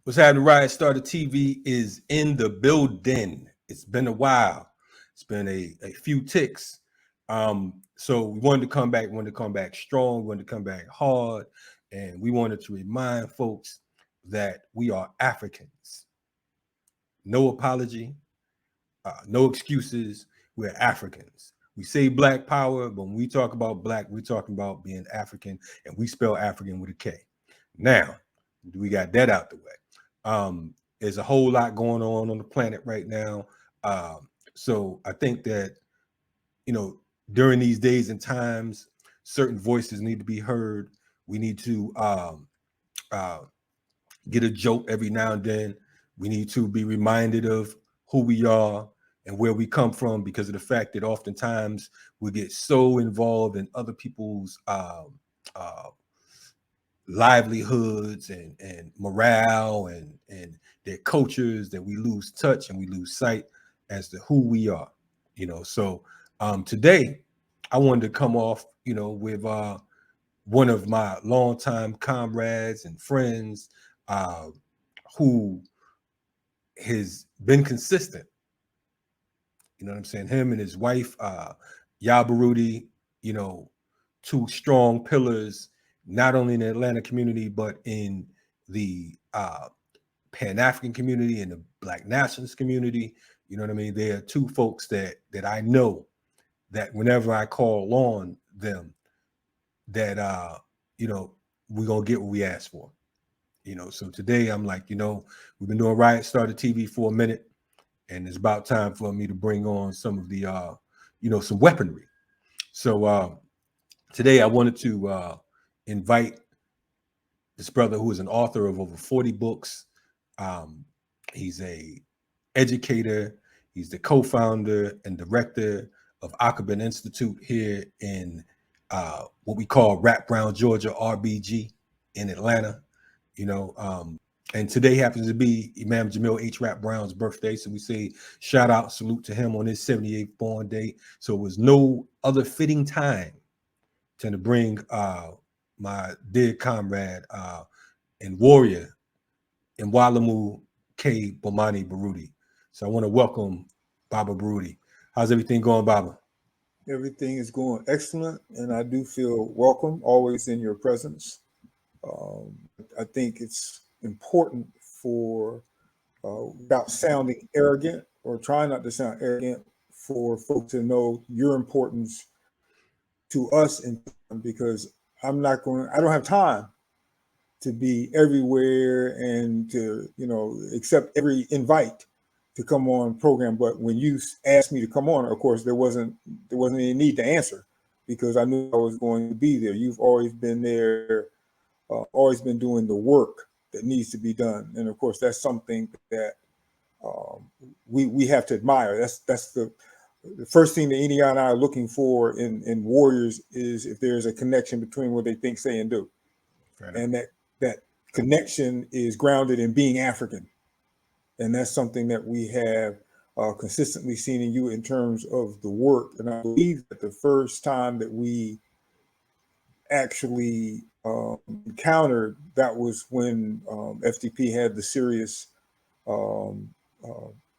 What's happening? Riot Starter TV is in the building. It's been a while. It's been a few ticks. So we wanted to come back strong, we wanted to come back hard, and we wanted to remind folks that we are Africans. No apology, no excuses. We're Africans. We say Black power, but when we talk about Black, we're talking about being African, and we spell African with a K. Now, we got that out the way. There's a whole lot going on the planet right now. So I think that, during these days and times, certain voices need to be heard. We need to get a joke every now and then. We need to be reminded of who we are and where we come from, because of the fact that oftentimes we get so involved in other people's livelihoods and morale and their cultures that we lose touch and we lose sight as to who we are. So today I wanted to come off, with one of my longtime comrades and friends who has been consistent. You know what I'm saying? Him and his wife, Baruti, two strong pillars, not only in the Atlanta community, but in the Pan-African community and the Black nationalist community. You know what I mean? They are two folks that I know that whenever I call on them, that we're gonna get what we asked for. So today I'm like, we've been doing Riot Starter TV for a minute, and it's about time for me to bring on some of the some weaponry. So today I wanted to invite this brother who is an author of over 40 books. He's a educator. He's the co-founder and director of Afrikan Institute here in what we call Rap Brown, Georgia, RBG in Atlanta. And today happens to be Imam Jamil H. Rap Brown's birthday. So we say shout out, salute to him on his 78th born day. So it was no other fitting time to bring my dear comrade and warrior, Mwalimu K. Baruti. So I want to welcome Baba Baruti. How's everything going, Baba? Everything is going excellent, and I do feel welcome, always in your presence. I think it's important for, without sounding arrogant or trying not to sound arrogant, for folks to know your importance to us, because I don't have time to be everywhere and to, accept every invite to come on program. But when you asked me to come on, of course, there wasn't any need to answer, because I knew I was going to be there. You've always been there, always been doing the work that needs to be done. And of course, that's something that we have to admire. That's the first thing that Eni and I are looking for in warriors, is if there's a connection between what they think, say, and do. Right. And that connection is grounded in being African. And that's something that we have consistently seen in you in terms of the work. And I believe that the first time that we actually encountered, that was when FDP had the serious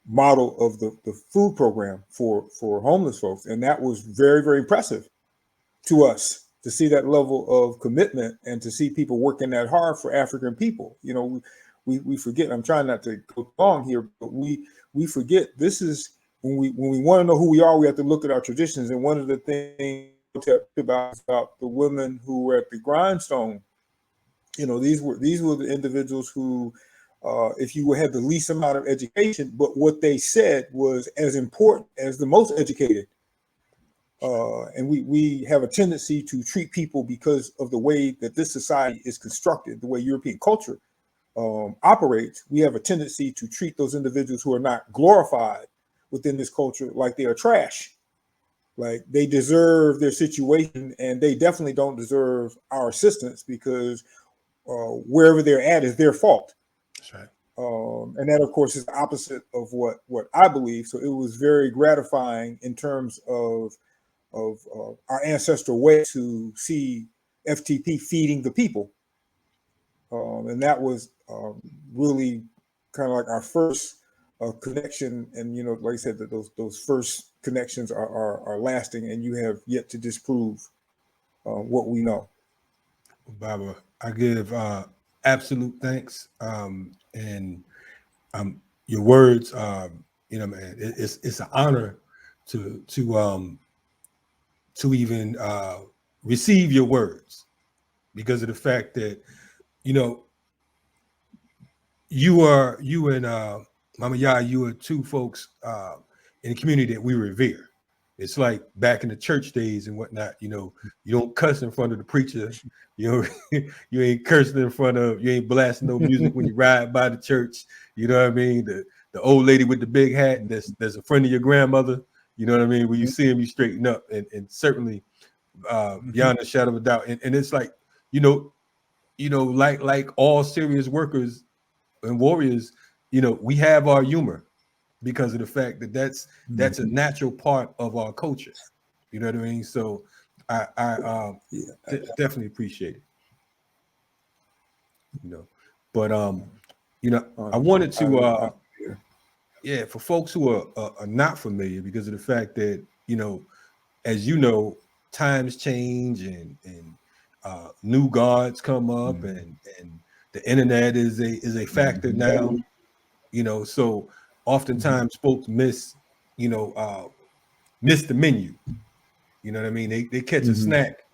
model of the food program for homeless folks. And that was very, very impressive to us, to see that level of commitment and to see people working that hard for African people. We forget, I'm trying not to go long here, but we forget, this is when we want to know who we are, we have to look at our traditions. And one of the things about the women who were at the grindstone, these were the individuals who, if you had the least amount of education, but what they said was as important as the most educated. And we have a tendency to treat people, because of the way that this society is constructed, the way European culture operates, we have a tendency to treat those individuals who are not glorified within this culture like they are trash, like they deserve their situation, and they definitely don't deserve our assistance, because wherever they're at is their fault. That's right. And that, of course, is the opposite of what I believe. So it was very gratifying in terms of our ancestral way to see FTP feeding the people. And that was really kind of like our first connection. And like I said, that those first connections are lasting, and you have yet to disprove what we know. Baba, I give absolute thanks, and your words. Man, it's an honor to even receive your words, because of the fact that you and Mama Ya, you are two folks in the community that we revere. It's like back in the church days and whatnot. You don't cuss in front of the preacher. You ain't cursing in front of. You ain't blasting no music when you ride by the church. You know what I mean? The old lady with the big hat that's a friend of your grandmother. You know what I mean? When you see him, you straighten up, and certainly beyond a shadow of a doubt. And it's like like all serious workers and warriors, we have our humor, because of the fact that that's a natural part of our culture. You know what I mean? So I definitely appreciate it. But I wanted to for folks who are not familiar, because of the fact that as times change, and new gods come up, and the internet is a factor now. So oftentimes folks miss the menu. You know what I mean? They catch a snack,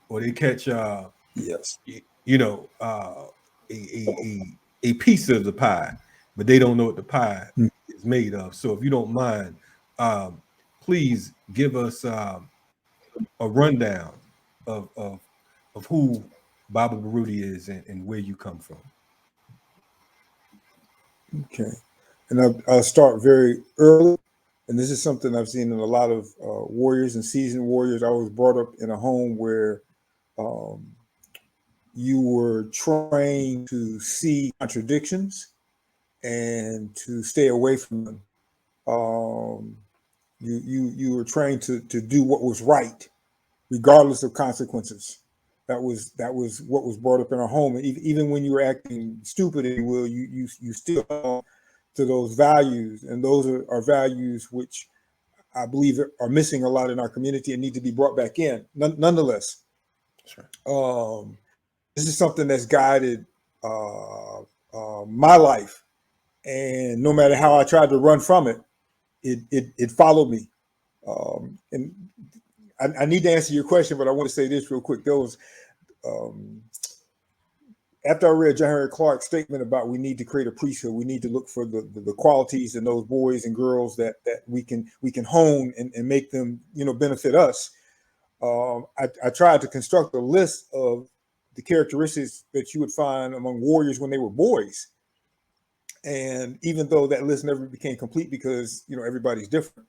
or they catch Yes. A piece of the pie, but they don't know what the pie is made of. So if you don't mind, please give us a rundown of who Baba Baruti is, and where you come from. Okay. And I'll start very early. And this is something I've seen in a lot of warriors and seasoned warriors. I was brought up in a home where you were trained to see contradictions and to stay away from them. You were trained to do what was right, regardless of consequences. That was what was brought up in our home. Even when you were acting stupid, if you will, you still held to those values, and those are values which I believe are missing a lot in our community and need to be brought back in. Nonetheless, sure. This is something that's guided my life, and no matter how I tried to run from it, it followed me. And I need to answer your question, but I want to say this real quick. There was after I read John Henry Clark's statement about we need to create a priesthood, we need to look for the qualities in those boys and girls that we can hone and make them benefit us. I tried to construct a list of the characteristics that you would find among warriors when they were boys, and even though that list never became complete because everybody's different,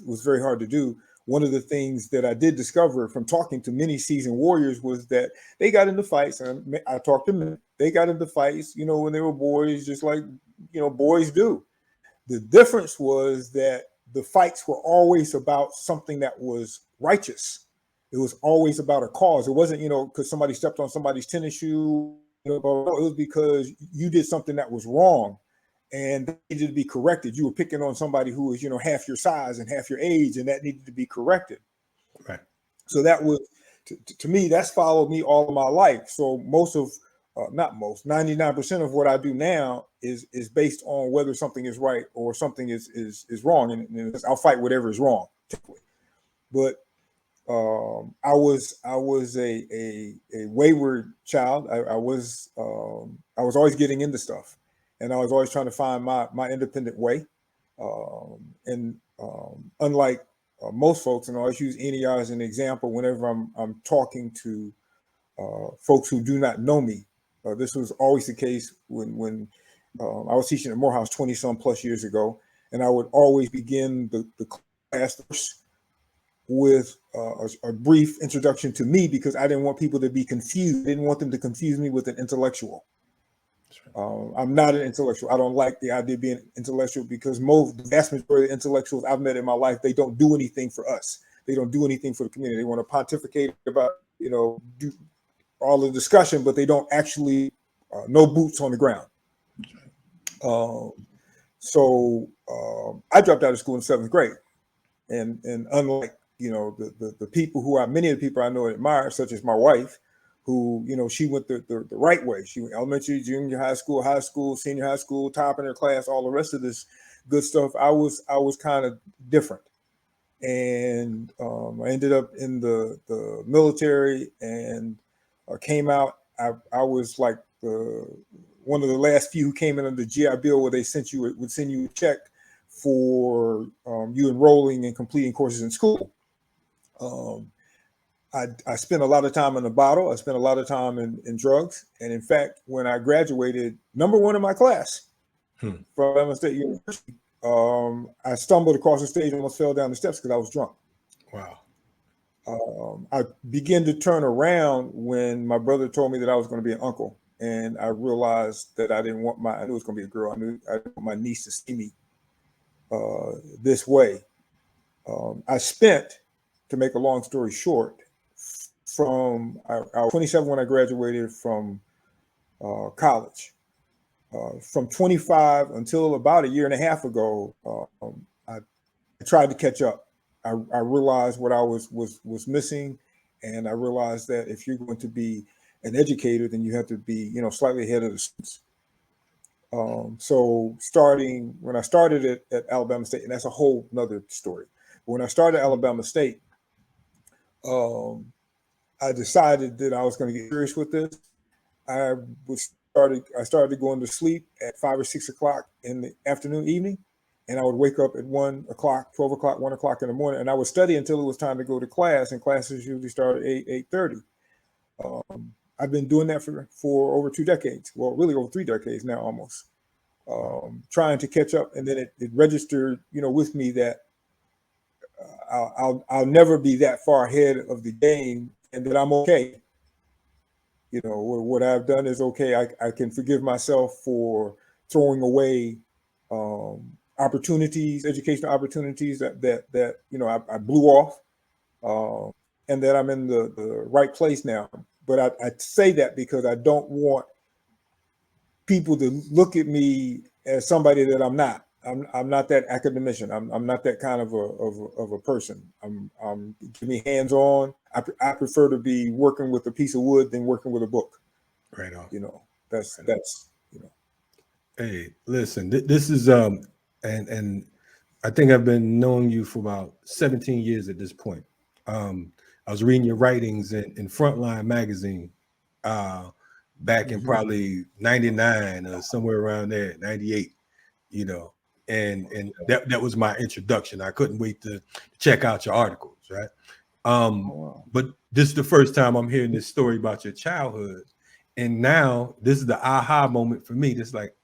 it was very hard to do. One of the things that I did discover from talking to many seasoned warriors was that they got into fights. And I talked to them. They got into fights, when they were boys, just like, boys do. The difference was that the fights were always about something that was righteous. It was always about a cause. It wasn't, because somebody stepped on somebody's tennis shoe. It was because you did something that was wrong, and that needed to be corrected. You were picking on somebody who was, half your size and half your age, and that needed to be corrected. Right. So that was, to me, that's followed me all of my life. So not most, 99% of what I do now is based on whether something is right or something is wrong, and I'll fight whatever is wrong, typically. But I was a wayward child. I was always getting into stuff. And I was always trying to find my independent way. Unlike most folks, and I always use NER as an example whenever I'm talking to folks who do not know me. This was always the case when I was teaching at Morehouse 20-some plus years ago, and I would always begin the class with a brief introduction to me, because I didn't want people to be confused. I didn't want them to confuse me with an intellectual. I'm not an intellectual. I don't like the idea of being intellectual, because the vast majority of intellectuals I've met in my life, they don't do anything for us. They don't do anything for the community. They want to pontificate about, do all the discussion, but they don't actually no boots on the ground. So I dropped out of school in 7th grade, and unlike the people many of the people I know and admire, such as my wife, who she went the right way. She went elementary, junior high school, senior high school, top in her class, all the rest of this good stuff. I was kind of different, and I ended up in the military and came out. I was like one of the last few who came in under the GI Bill, where they would send you a check for you enrolling and completing courses in school. I spent a lot of time in the bottle. I spent a lot of time in drugs. And in fact, when I graduated, #1 in my class from Alabama State University, I stumbled across the stage and almost fell down the steps because I was drunk. Wow. I began to turn around when my brother told me that I was going to be an uncle. And I realized that I knew it was going to be a girl. I didn't want my niece to see me this way. I spent, to make a long story short, I was 27 when I graduated from college. From 25 until about a year and a half ago, I tried to catch up. I realized what I was missing, and I realized that if you're going to be an educator, then you have to be slightly ahead of the students. So when I started at Alabama State, and that's a whole nother story. When I started at Alabama State, I decided that I was going to get serious with this. I started going to sleep at 5 or 6 o'clock in the afternoon, evening, and I would wake up at 1 o'clock, 12 o'clock, 1 o'clock in the morning, and I would study until it was time to go to class, and classes usually start at 8:30. I've been doing that for over 2 decades. Well, really over 3 decades now, almost. Trying to catch up, and then it registered, with me that I'll never be that far ahead of the game, and that I'm okay. What I've done is okay. I can forgive myself for throwing away opportunities, educational opportunities that I blew off, and that I'm in the right place now. But I say that because I don't want people to look at me as somebody that I'm not. I'm not that academician. I'm not that kind of a person. I'm give me hands on. I prefer to be working with a piece of wood than working with a book. Right on. That's. Hey, listen, this is and I think I've been knowing you for about 17 years at this point. I was reading your writings in Frontline magazine back in probably 99 or somewhere around there, 98, and that was my introduction. I couldn't wait to check out your articles, right? But this is the first time I'm hearing this story about your childhood. And now this is the aha moment for me. It's like,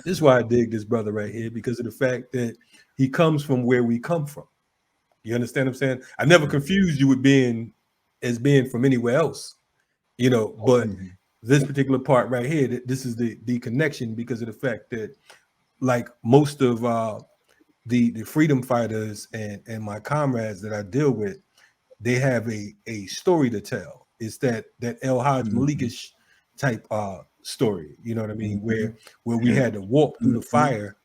this is why I dig this brother right here, because of the fact that he comes from where we come from. You understand what I'm saying? I never confused you with being from anywhere else, but this particular part right here, this is the connection, because of the fact that, like most of the freedom fighters and my comrades that I deal with, they have a story to tell. It's that El Haj Malikish type story, you know what I mean? Where we had to walk through the fire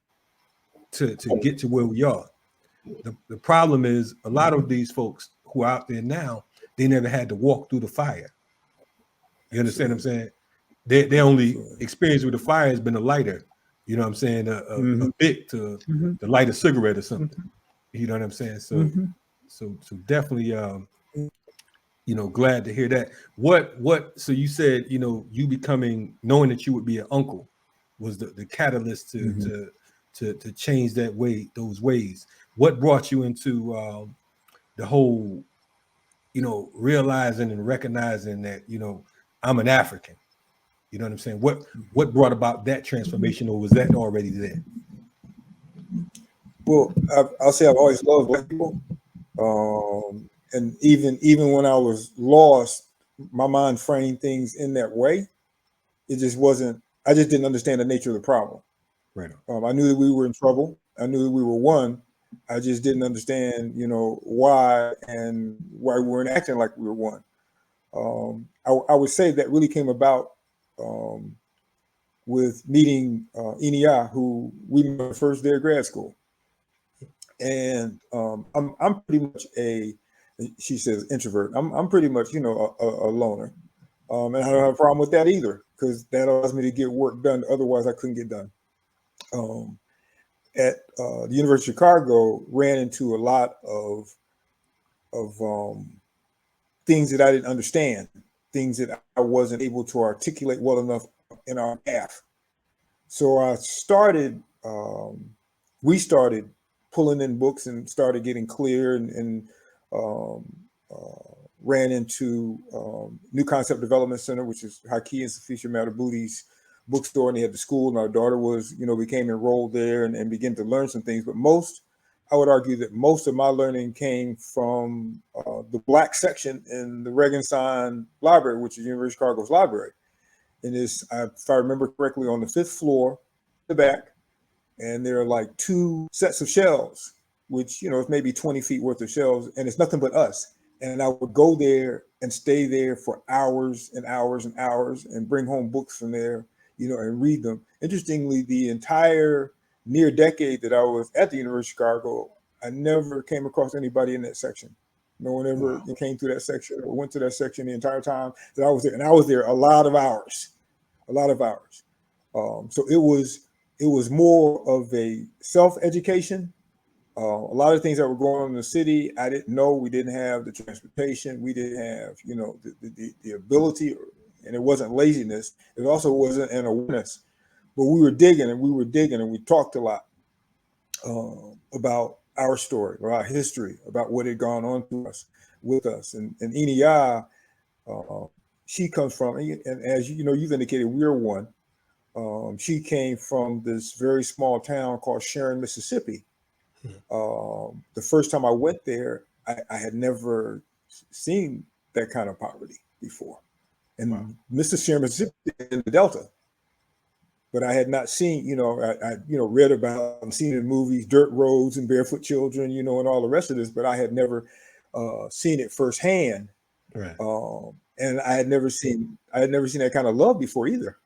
to get to where we are. The problem is a lot of these folks who are out there now, they never had to walk through the fire. You understand what I'm saying? Their only experience with the fire has been a lighter, you know what I'm saying? A bit to light a cigarette or something. You know what I'm saying? So definitely glad to hear that. So you said, you becoming, knowing that you would be an uncle was the catalyst to change those ways. What brought you into the whole, realizing and recognizing that, I'm an African? You know what I'm saying? What brought about that transformation, or was that already there? Well, I'll say I've always loved Black people. And even when I was lost, my mind framed things in that way. It just wasn't. I just didn't understand the nature of the problem. Right. I knew that we were in trouble. I knew that we were one. I just didn't understand, why we weren't acting like we were one. I would say that really came about with meeting Inia, who we met on the first day of grad school. And I'm pretty much she says introvert. I'm pretty much, a loner. And I don't have a problem with that either, because that allows me to get work done. Otherwise, I couldn't get done. At the University of Chicago, ran into a lot of things that I didn't understand, things that I wasn't able to articulate well enough in our math. So we started pulling in books and started getting clear, and ran into New Concept Development Center, which is Haki and Safisha Madabuti's bookstore, and they had the school, and our daughter became enrolled there and began to learn some things. But I would argue that most of my learning came from the Black section in the Regenstein Library, which is University of Chicago's library. And if I remember correctly, on the 5th floor, the back, and there are like 2 sets of shelves, which, it's maybe 20 feet worth of shelves, and it's nothing but us. And I would go there and stay there for hours and hours and hours and bring home books from there, and read them. Interestingly, the entire near decade that I was at the University of Chicago, I never came across anybody in that section. No one ever came through that section or went to that section the entire time that I was there. And I was there a lot of hours. So it was more of a self-education. A lot of things that were going on in the city, I didn't know. We didn't have the transportation. We didn't have, the ability, and it wasn't laziness. It also wasn't an awareness. But we were digging, and we talked a lot about our story, or our history, about what had gone on with us. And Inia, she comes from, and as you've indicated, we're one. She came from this very small town called Sharon, Mississippi. The first time I went there, I had never seen that kind of poverty before. And Sharon, Mississippi, in the Delta. But I had not seen, I read about and seen in movies, dirt roads and barefoot children, and all the rest of this, but I had never seen it firsthand. Right. And I had never seen that kind of love before either.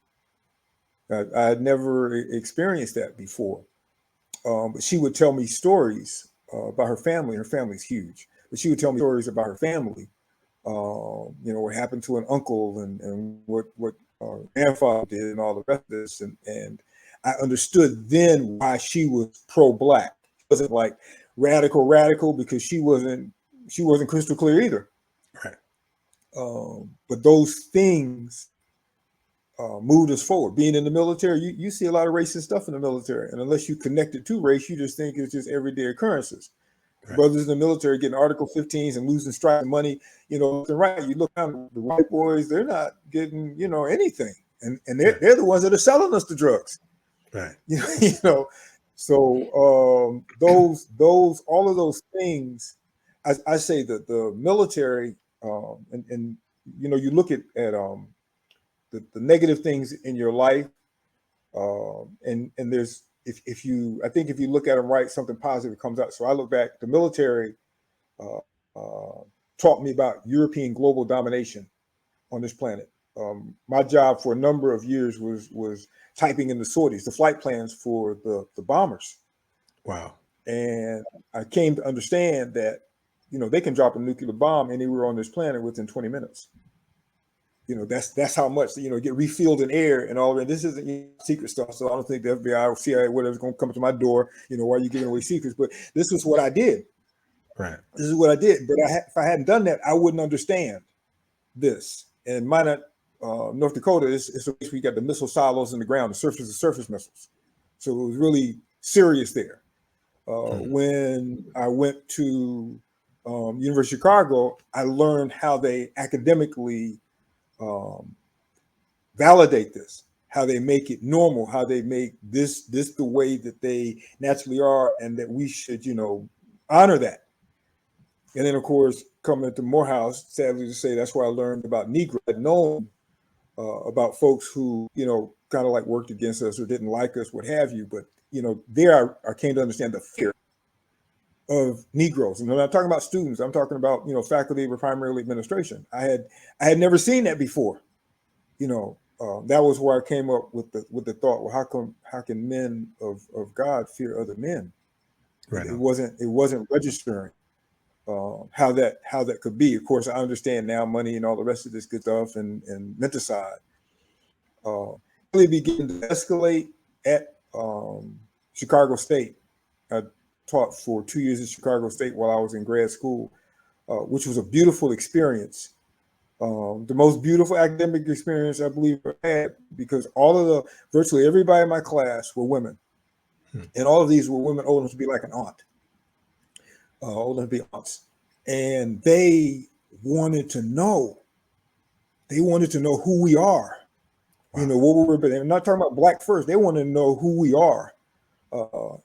I had never experienced that before. But she would tell me stories about her family. Her family's huge, but she would tell me stories about her family. What happened to an uncle and what grandfather did and all the rest of this. And I understood then why she was pro-Black. It wasn't like radical because she wasn't crystal clear either. Right. But those things moved us forward. Being in the military, you see a lot of racist stuff in the military. And unless you connect it to race, you just think it's just everyday occurrences. Right. Brothers in the military getting Article 15s and losing strike money, right. You look down, the white boys, they're not getting, anything. And they're the ones that are selling us the drugs. Right. So all of those things, I say that the military, and you look at the negative things in your life, and there's, if you look at them right, something positive comes out. So I look back, the military taught me about European global domination on this planet. My job for a number of years was typing in the sorties, the flight plans for the bombers. Wow. And I came to understand that, they can drop a nuclear bomb anywhere on this planet within 20 minutes. That's how much, get refilled in air and all that. This isn't secret stuff. So I don't think the FBI or CIA, whatever's going to come to my door, why are you giving away secrets? But this is what I did. Right. This is what I did. But if I hadn't done that, I wouldn't understand this. And Minot, North Dakota, is a place where you got the missile silos in the ground, the surface missiles. So it was really serious there. When I went to University of Chicago, I learned how they academically validate this, how they make it normal, how they make this the way that they naturally are, and that we should, honor that. And then, of course, coming to Morehouse, sadly to say, that's where I learned about Negro. I'd known about folks who, kind of like worked against us or didn't like us, what have you. But, there I came to understand the fear of Negroes. And I'm not talking about students. I'm talking about, faculty of primary administration. I had never seen that before, that was where I came up with the thought, well, how can men of God fear other men? Right. It wasn't registering how that could be. Of course, I understand now money and all the rest of this good stuff and mentacide really began to escalate at Chicago State. I taught for 2 years at Chicago State while I was in grad school, which was a beautiful experience. The most beautiful academic experience I believe I had, because virtually everybody in my class were women. And all of these were women old enough to be like an aunt, old enough to be aunts. And they wanted to know who we are. Wow. You know, what we were, but I'm not talking about black first. They want to know who we are.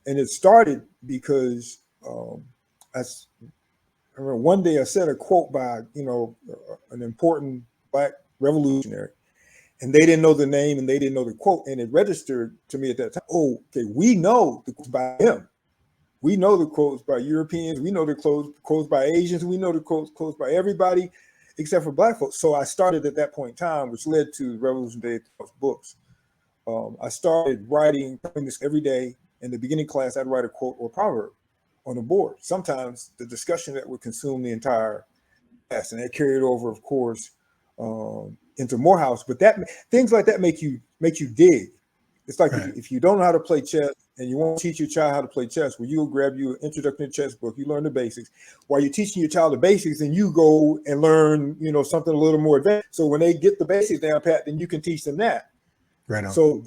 And it started because I remember one day I said a quote by, an important black revolutionary, and they didn't know the name and they didn't know the quote. And it registered to me at that time. Oh, okay, we know the quotes by him. We know the quotes by Europeans. We know the quotes by Asians. We know the quotes by everybody except for black folks. So I started at that point in time, which led to Revolution Day books. I started writing this every day. In the beginning class, I'd write a quote or proverb on the board. Sometimes the discussion that would consume the entire class, and that carried over, of course, into Morehouse. But things like that make you dig. It's like right. if you don't know how to play chess and you want to teach your child how to play chess, well, you'll grab you an introduction to chess book, you learn the basics. While you're teaching your child the basics, then you go and learn, something a little more advanced. So when they get the basics down pat, then you can teach them that. Right on. So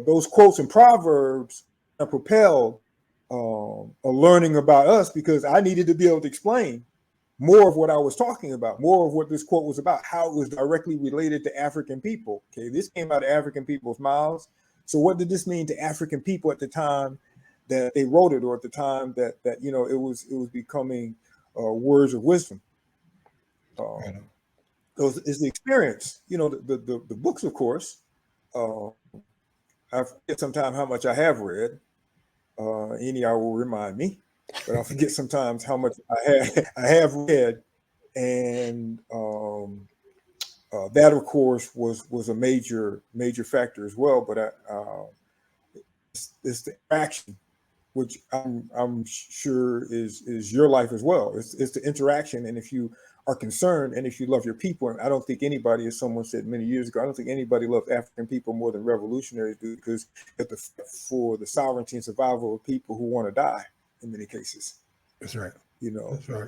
those quotes and proverbs propelled a learning about us, because I needed to be able to explain more of what I was talking about, more of what this quote was about, how it was directly related to African people. Okay, this came out of African people's mouths. So what did this mean to African people at the time that they wrote it, or at the time that it was becoming words of wisdom? Is the experience, the books, of course. I forget sometimes how much I have read. Any I will remind me, but I forget sometimes how much I have read, and that, of course, was a major factor as well. But it's the action, which I'm sure is your life as well. It's the interaction, and if you are concerned and if you love your people, and I don't think anybody, as someone said many years ago, I don't think anybody loves African people more than revolutionaries do, because for the sovereignty and survival of people who want to die in many cases. That's right. That's right.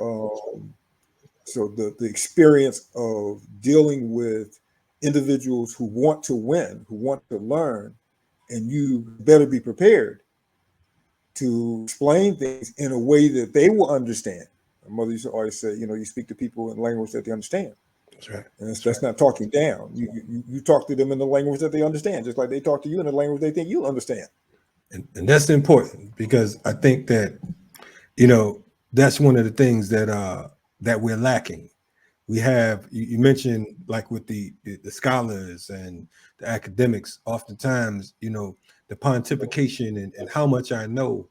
So the experience of dealing with individuals who want to win, who want to learn, and you better be prepared to explain things in a way that they will understand. My mother used to always say, you speak to people in language that they understand. That's right. And that's not talking down. You talk to them in the language that they understand, just like they talk to you in the language they think you understand. And that's important, because I think that, that's one of the things that we're lacking. We have, you mentioned, like with the scholars and the academics, oftentimes, the pontification and how much I know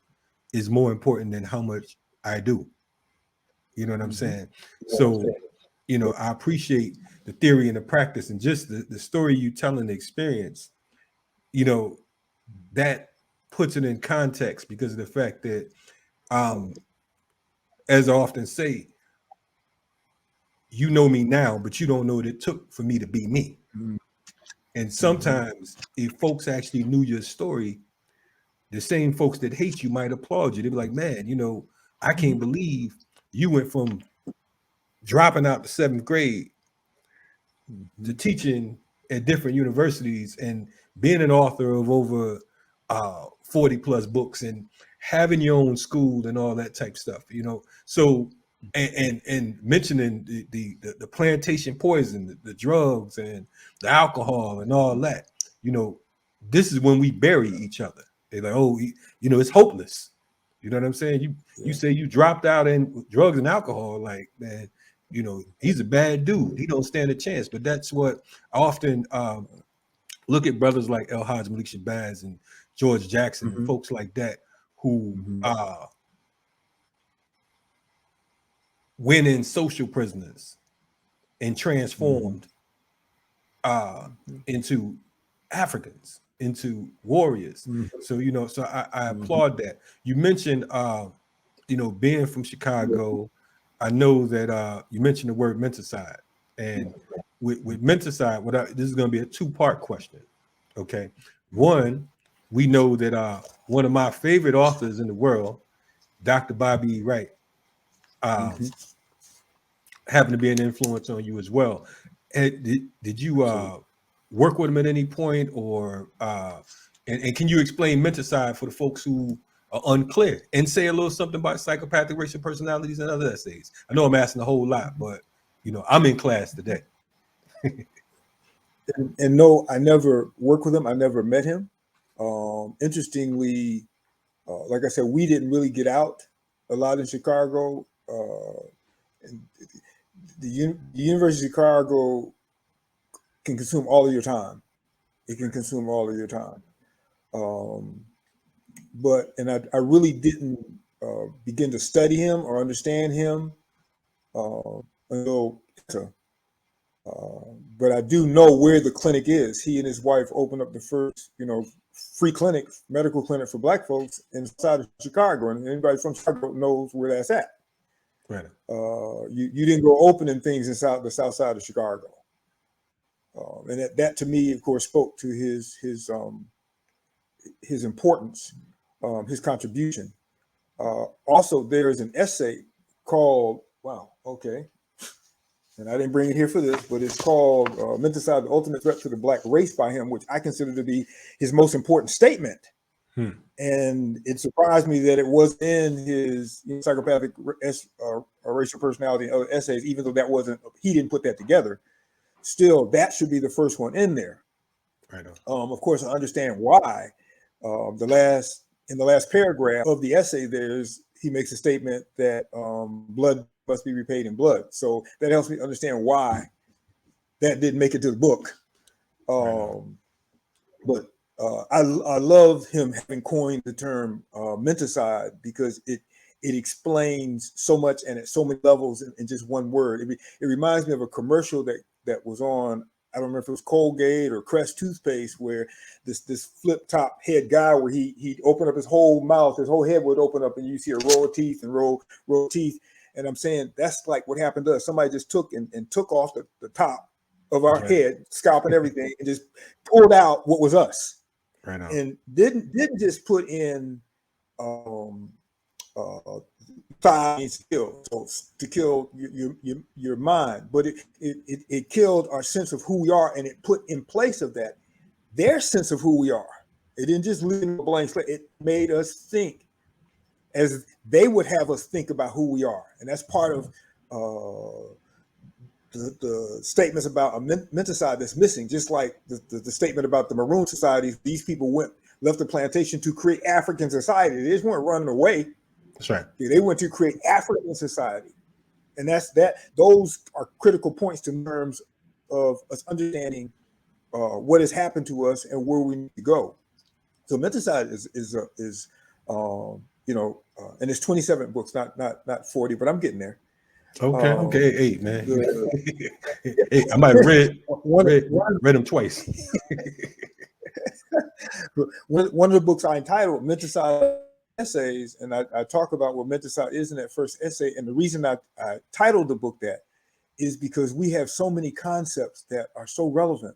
is more important than how much I do. You know what I'm saying? So, I appreciate the theory and the practice, and just the story you tell and the experience, that puts it in context, because of the fact that, as I often say, you know me now, but you don't know what it took for me to be me. Mm-hmm. And sometimes if folks actually knew your story, the same folks that hate you might applaud you. They'd be like, man, I can't believe you went from dropping out the 7th grade to teaching at different universities and being an author of over 40 plus books and having your own school and all that type stuff, So, and mentioning the plantation poison, the drugs and the alcohol and all that, this is when we bury each other. They're like, oh, it's hopeless. You know what I'm saying? You say you dropped out in drugs and alcohol, like, man, he's a bad dude. He don't stand a chance. But that's what I often look at brothers like El Hajj Malik Shabazz and George Jackson and folks like that who went in social prisoners and transformed into Africans, into warriors. So, you know, so I applaud that. You mentioned, you know, being from Chicago. I know that you mentioned the word mentacide. And with mentacide, this is going to be a two-part question. Okay. One, we know that one of my favorite authors in the world, Dr. Bobby E. Wright, happened to be an influence on you as well. And did you work with him at any point, or and can you explain mentacide for the folks who are unclear, and say a little something about psychopathic racial personalities and other essays? I know I'm asking a whole lot, but you know, I'm in class today. And no, I never worked with him. I never met him. Interestingly, like I said, we didn't really get out a lot in Chicago. And the University of Chicago can consume all of your time. It can consume all of your time. But I really didn't begin to study him or understand him until. But I do know where the clinic is. He and his wife opened up the first, you know, free clinic, medical clinic for Black folks inside of Chicago, and anybody from Chicago knows where that's at. Right. You didn't go opening things inside the South Side of Chicago, and that to me, of course, spoke to his importance, his contribution. Also, there is an essay called and I didn't bring it here for this, but it's called Mentacide, the Ultimate Threat to the Black Race by him, which I consider to be his most important statement. And it surprised me that it was in his psychopathic racial personality and other essays, even though he didn't put that together. Still, that should be the first one in there. Right on. Of course, I understand why. In the last paragraph of the essay, he makes a statement that blood must be repaid in blood. So that helps me understand why that didn't make it to the book. But I love him having coined the term mentacide, because it explains so much and at so many levels in just one word. It reminds me of a commercial that was on, I don't remember if it was Colgate or Crest toothpaste, where this flip top head guy, where he'd open up his whole mouth, his whole head would open up, and you see a row of teeth and row of teeth. And I'm saying that's like what happened to us. Somebody just took off the top of our head, scalp and everything, and just pulled out what was us. Right on. And didn't just put in thighs to kill your mind, but it killed our sense of who we are, and it put in place of that their sense of who we are. It didn't just leave a blank slate. It made us think as they would have us think about who we are, and that's part of the statements about a mentacide that's missing. Just like the statement about the Maroon Societies, these people left the plantation to create African society. They just weren't running away. That's right. They went to create African society, and those are critical points in terms of us understanding what has happened to us and where we need to go. So mentacide is and it's 27 books, not 40, but I'm getting there. Okay, 8, man. Hey, I might have read them twice. One of the books I entitled Mentacide Essays, and I talk about what mentacide is in that first essay. And the reason I titled the book that is because we have so many concepts that are so relevant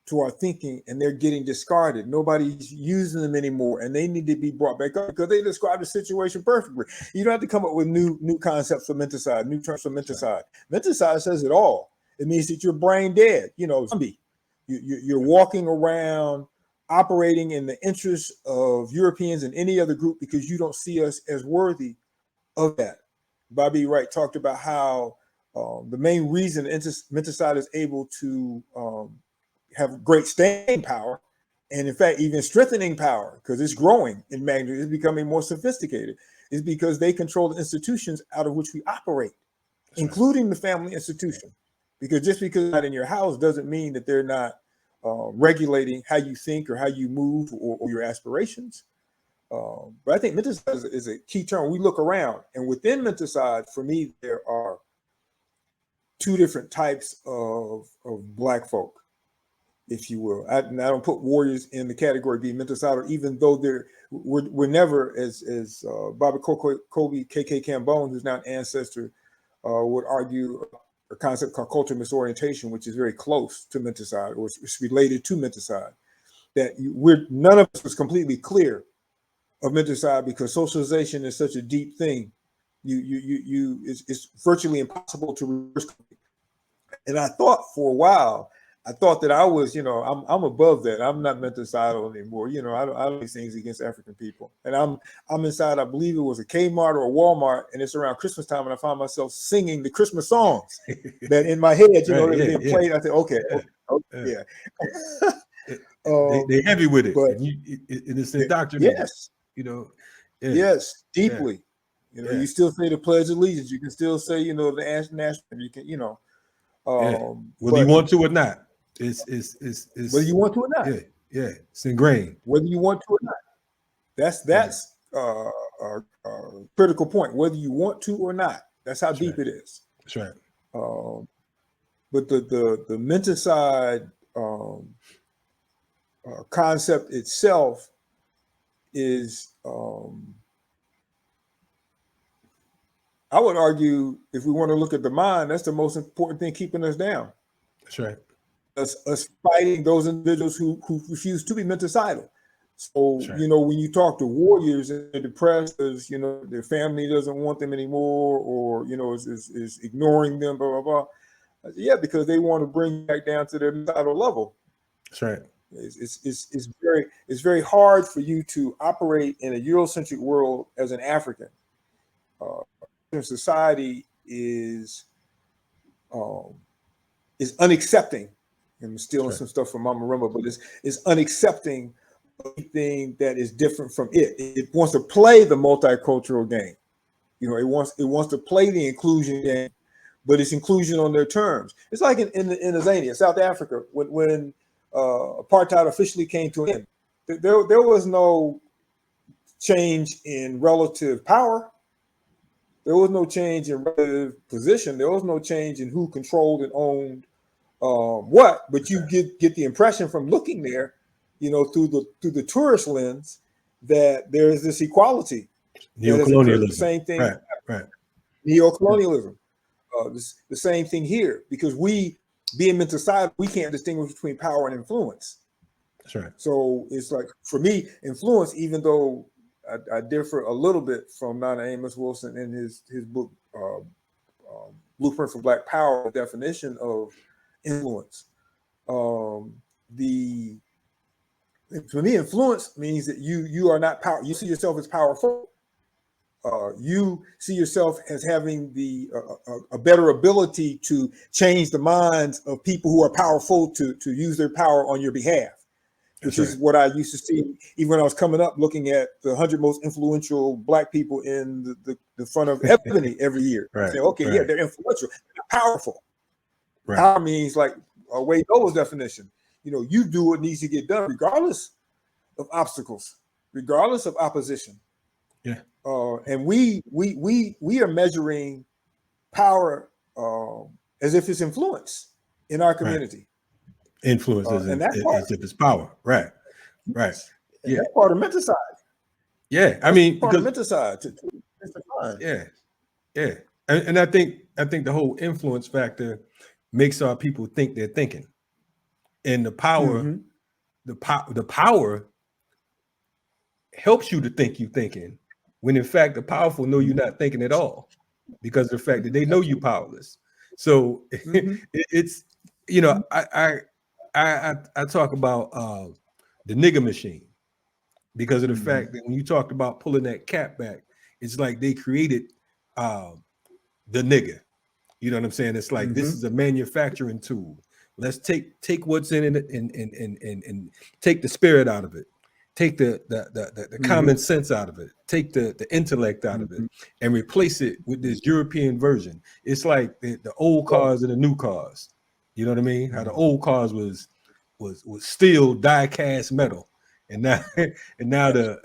to our thinking, and they're getting discarded. Nobody's using them anymore, and they need to be brought back up because they describe the situation perfectly. You don't have to come up with new concepts for mentacide, new terms for mentacide. Mentacide says it all. It means that you're brain dead, zombie. You're walking around operating in the interests of Europeans and any other group because you don't see us as worthy of that. Bobby Wright talked about how the main reason mentacide is able to have great staying power, and in fact, even strengthening power, because it's growing in magnitude, it's becoming more sophisticated, is because they control the institutions out of which we operate, including the family institution. Because just because it's not in your house doesn't mean that they're not regulating how you think or how you move or your aspirations. But I think mentacide is a key term. We look around, and within mentacide, for me, there are two different types of Black folk. if you will. I don't put warriors in the category of being mentalcidal, even though we're never, as Bobby Kobe KK Cambone, who's now an ancestor, would argue a concept called cultural misorientation, which is very close to menticide, or it's related to menticide. That none of us was completely clear of menticide because socialization is such a deep thing. It's virtually impossible to reverse. And I thought for a while, that I was, I'm above that. I'm not menticidal anymore. I don't do these things against African people. And I'm inside, I believe it was a Kmart or a Walmart, and it's around Christmas time, and I find myself singing the Christmas songs that in my head, that are being played. I said, okay, yeah. They heavy with it, but and it's indoctrinated. Yes, yes, deeply. You still say the Pledge of Allegiance. You can still say, the national. You can, whether you want to or not. It's whether you want to or not. Yeah, it's ingrained. Whether you want to or not. That's a critical point. Whether you want to or not. That's how deep it is. That's right. But the menticide concept itself is, I would argue, if we want to look at the mind, that's the most important thing keeping us down. That's right. Us fighting those individuals who refuse to be menticidal. So, right. When you talk to warriors and they're depressed because, their family doesn't want them anymore, or, is ignoring them, blah, blah, blah. Yeah, because they want to bring back down to their menticidal level. That's right. It's very hard for you to operate in a Eurocentric world as an African. Society is unaccepting. I'm stealing some stuff from Mama Rumba, but it's unaccepting of anything that is different from it. It wants to play the multicultural game. It wants to play the inclusion game, but it's inclusion on their terms. It's like in Tanzania, South Africa, when apartheid officially came to an end. There was no change in relative power. There was no change in relative position. There was no change in who controlled and owned what. But you get the impression from looking there, through the tourist lens, that there is this equality. Neocolonialism. The same thing. Right. Neocolonialism. The same thing here, because we, being menticide, we can't distinguish between power and influence. That's right. So it's like, for me, influence, even though I differ a little bit from Nana Amos Wilson in his book, Blueprint for Black Power, definition of influence. For me, influence means that you are not power. You see yourself as powerful. You see yourself as having a better ability to change the minds of people who are powerful to use their power on your behalf. Which is what I used to see even when I was coming up, looking at the 100 most influential Black people in the front of Ebony every year. Right. Say, okay, yeah, they're influential, they're powerful. Right. Power means, like Wade Noah's definition, you do what needs to get done, regardless of obstacles, regardless of opposition. Yeah. And we are measuring power as if it's influence in our community. Right. Influence as if it's power. Right. Yeah. That's part of menticide. Yeah. I mean, part of menticide. Yeah. And I think the whole influence factor makes our people think they're thinking. And the power, the power helps you to think you're thinking, when in fact the powerful know you're not thinking at all, because of the fact that they know you're powerless. So it's, I talk about the nigger machine, because of the fact that when you talked about pulling that cap back, it's like they created the nigger. You know what I'm saying? It's like this is a manufacturing tool. Let's take what's in it and take the spirit out of it, take the common sense out of it, take the intellect out of it, and replace it with this European version. It's like the old cars and the new cars. You know what I mean? How the old cars was steel, die cast metal, and now the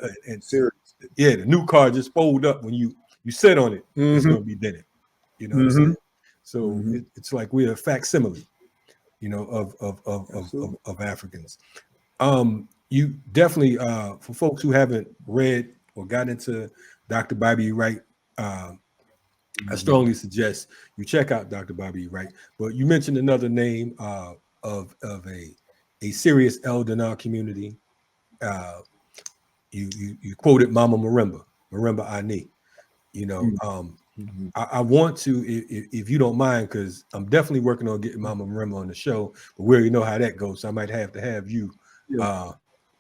new car just fold up when you sit on it. It's gonna be dented. You know what I'm saying? So it's like we're a facsimile. you know, Absolutely. of Africans. You definitely, for folks who haven't read or got into Dr. Bobby E. Wright, I strongly suggest you check out Dr. Bobby E. Wright. But you mentioned another name of a serious elder in our community. You quoted Mama Marimba Ani. You know, I want to, if you don't mind, because I'm definitely working on getting Mama Marimba on the show, but we already know how that goes. So I might have to have you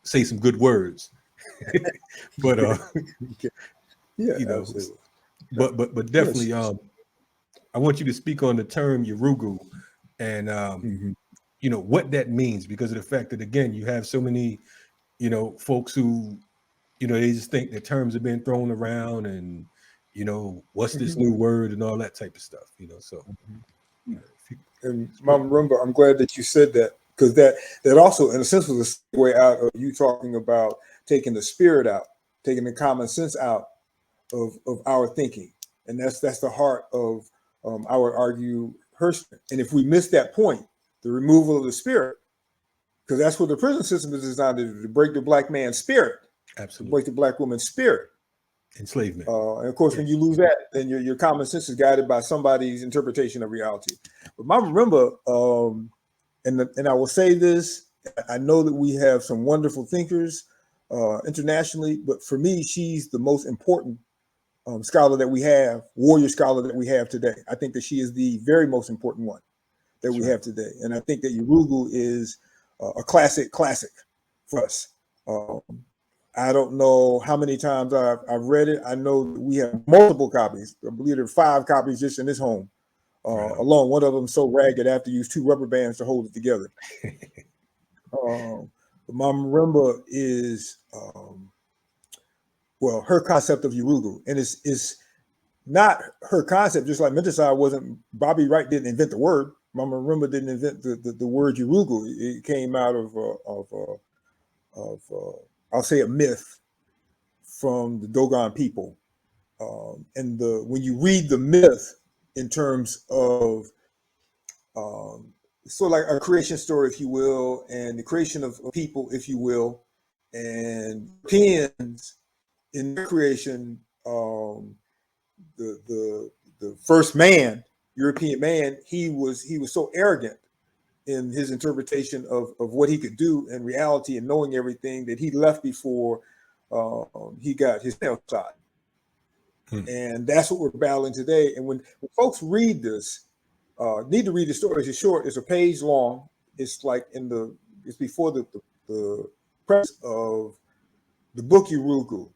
say some good words. But Yeah, you know, absolutely. but Yes. definitely I want you to speak on the term Yurugu and you know what that means, because of the fact that again you have so many, you know, folks who, you know, they just think that terms are being thrown around and, you know, what's this new word and all that type of stuff, you know. So And Mama Rumba, I'm glad that you said that, because that also, in a sense, was a way out of you talking about taking the spirit out, taking the common sense out of our thinking, and that's the heart of I would argue her. And if we miss that point, the removal of the spirit, because that's what the prison system is designed to do, to break the black man's spirit, to break the black woman's spirit. Enslavement. And of course, when you lose that, then your common sense is guided by somebody's interpretation of reality. But Mama Marimba, and I will say this, I know that we have some wonderful thinkers internationally, but for me, she's the most important scholar that we have, warrior scholar that we have today. I think that she is the very most important one that we have today. And I think that Yurugu is a classic for us. I don't know how many times I've read it. I know we have multiple copies. I believe there are 5 copies just in this home alone. One of them so ragged I have to use 2 rubber bands to hold it together. Mama Marimba is, well, her concept of Yurugu, and it's not her concept, just like mentacide wasn't, Bobby Wright didn't invent the word. Mama Marimba didn't invent the word Yurugu. It came out of I'll say a myth from the Dogon people. And when you read the myth in terms of sort of like a creation story, if you will, and the creation of people, if you will, and Europeans in their creation, the first man, European man, he was so arrogant in his interpretation of what he could do in reality and knowing everything that he left before he got his nail shot. And that's what we're battling today. And when folks read this, need to read the story. It's short. It's a page long. It's like it's before the press of the book Yurugu.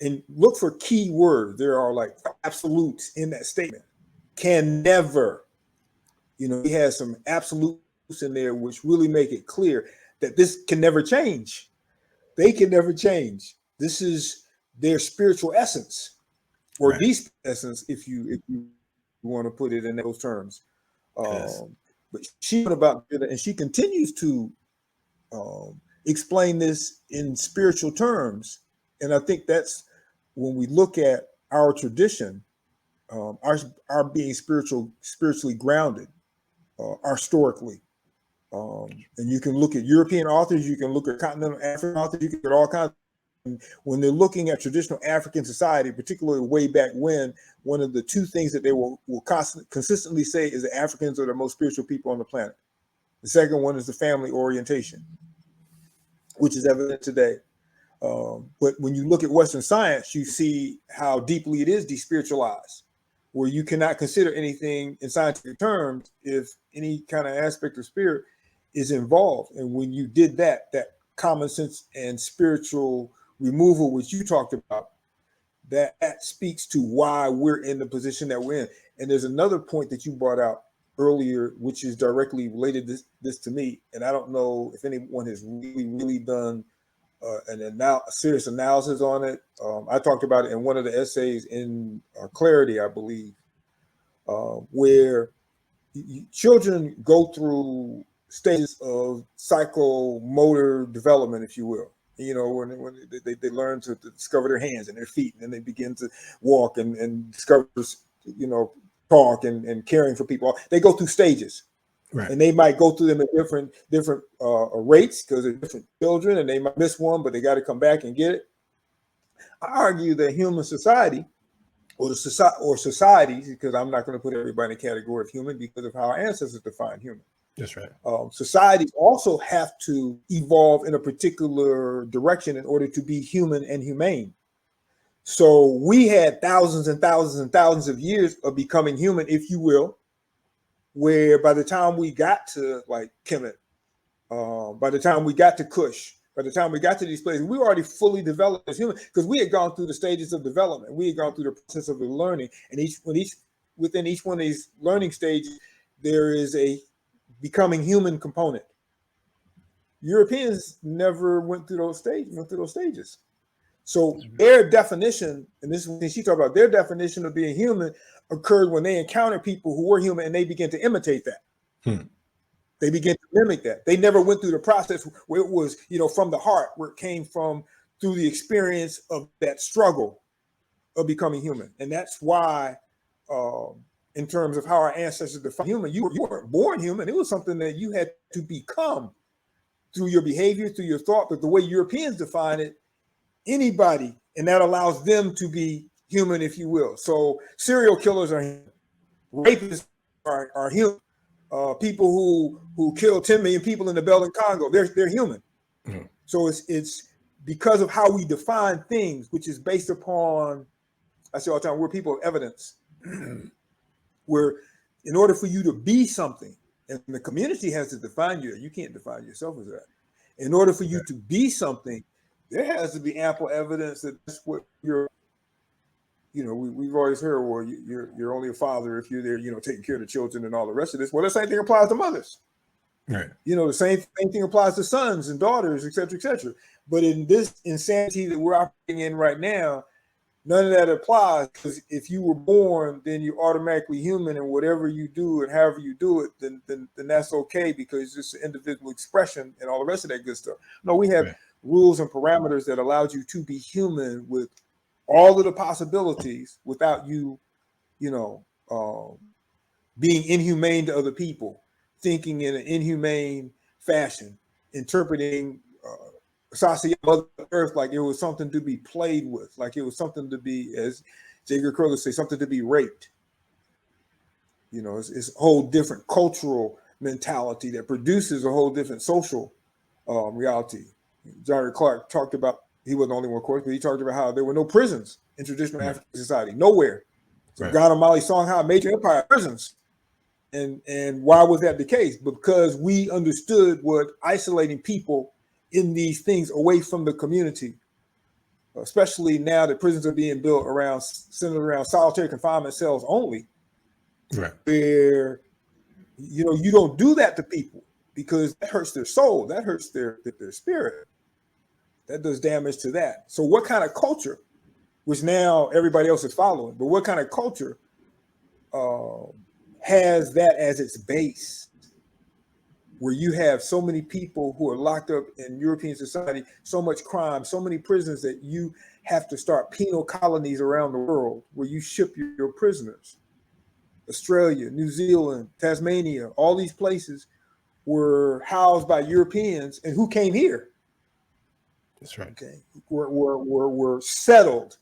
And look for key words. There are like absolutes in that statement. Can never. You know, he has some absolutes in there which really make it clear that this can never change. They can never change. This is their spiritual essence, or the essence, if you want to put it in those terms. But she went about it, and she continues to explain this in spiritual terms. And I think that's when we look at our tradition, our being spiritually grounded, historically. And you can look at European authors, you can look at continental African authors, you can look at all kinds. When they're looking at traditional African society, particularly way back when, one of the 2 things that they will consistently say is that Africans are the most spiritual people on the planet. The second one is the family orientation, which is evident today. But when you look at Western science, you see how deeply it is despiritualized, where you cannot consider anything in scientific terms if any kind of aspect of spirit is involved. And when you did that common sense and spiritual removal, which you talked about, that speaks to why we're in the position that we're in. And there's another point that you brought out earlier, which is directly related this to me. And I don't know if anyone has really done a serious analysis on it. I talked about it in one of the essays in Clarity, I believe, where children go through stages of psychomotor development, if you will. You know, when they learn to discover their hands and their feet, and then they begin to walk and discover, you know, talk and caring for people. They go through stages. Right. And they might go through them at different rates because they're different children, and they might miss one, but they got to come back and get it. I argue that human society, or societies, because I'm not going to put everybody in the category of human because of how our ancestors defined human. That's right. Societies also have to evolve in a particular direction in order to be human and humane. So we had thousands and thousands and thousands of years of becoming human, if you will, where by the time we got to like Kemet, by the time we got to Kush, by the time we got to these places, we were already fully developed as human because we had gone through the stages of development. We had gone through the process of the learning, and within each one of these learning stages, there is a becoming human component. Europeans never went through those stages. So their definition, and this is when she talked about their definition of being human, occurred when they encountered people who were human and they began to imitate that. They began to mimic that. They never went through the process where it was, from the heart, where it came from through the experience of that struggle of becoming human. And that's why, in terms of how our ancestors defined human, you weren't born human. It was something that you had to become through your behavior, through your thought. But the way Europeans define it, anybody, and that allows them to be human, if you will. So serial killers are human. Rapists are human. People who kill 10 million people in the Belgian Congo, they're human. Mm-hmm. So it's because of how we define things, which is based upon, I say all the time, we're people of evidence. Where in order for you to be something, and the community has to define you can't define yourself as that. In order for you to be something, there has to be ample evidence that that's what you're, we've always heard, well, you're only a father if you're there, taking care of the children and all the rest of this. Well, the same thing applies to mothers. Right. The same thing applies to sons and daughters, et cetera, et cetera. But in this insanity that we're operating in right now, none of that applies, because if you were born, then you're automatically human, and whatever you do and however you do it, then that's okay, because it's just an individual expression and all the rest of that good stuff. No, we have rules and parameters that allowed you to be human with all of the possibilities without you, being inhumane to other people, thinking in an inhumane fashion, interpreting society of Earth like it was something to be played with, like it was something to be, as J. Kroger say, something to be raped. It's a whole different cultural mentality that produces a whole different social reality. John Clark talked about, he wasn't the only one, of course, but he talked about how there were no prisons in traditional African society, nowhere. So Ghana, Mali, Songhai, major empire prisons. And why was that the case? Because we understood what isolating people in these things away from the community, especially now that prisons are being built centered around solitary confinement cells only, where you don't do that to people because that hurts their soul, that hurts their spirit, that does damage to that. So what kind of culture, which now everybody else is following, but what kind of culture has that as its base, where you have so many people who are locked up in European society, so much crime, so many prisons that you have to start penal colonies around the world where you ship your prisoners. Australia, New Zealand, Tasmania, all these places were housed by Europeans, and who came here? That's right. Okay, were settled.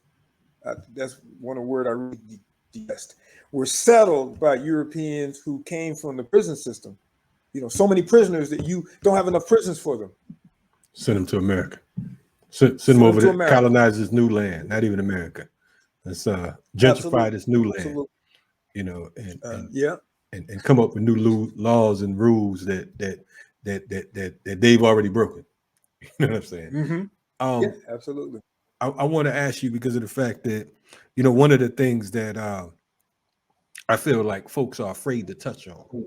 That's one of the words I really detest. Were settled by Europeans who came from the prison system. So many prisoners that you don't have enough prisons for them. Send them to America. Send them over to colonize this new land, not even America. Let's gentrify this new land. Absolutely. And come up with new laws and rules that they've already broken. You know what I'm saying? Mm-hmm. Absolutely. I want to ask you, because of the fact that one of the things that I feel like folks are afraid to touch on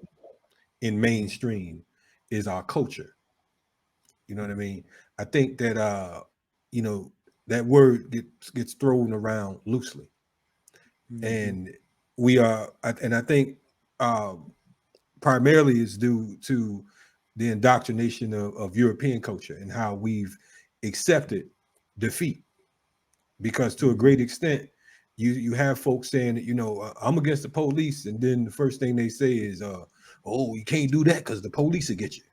in mainstream is our culture. You know what I mean? I think that that word gets thrown around loosely. Mm-hmm. And I think primarily is due to the indoctrination of European culture and how we've accepted defeat. Because to a great extent, you have folks saying that, I'm against the police, and then the first thing they say is, oh, you can't do that because the police will get you,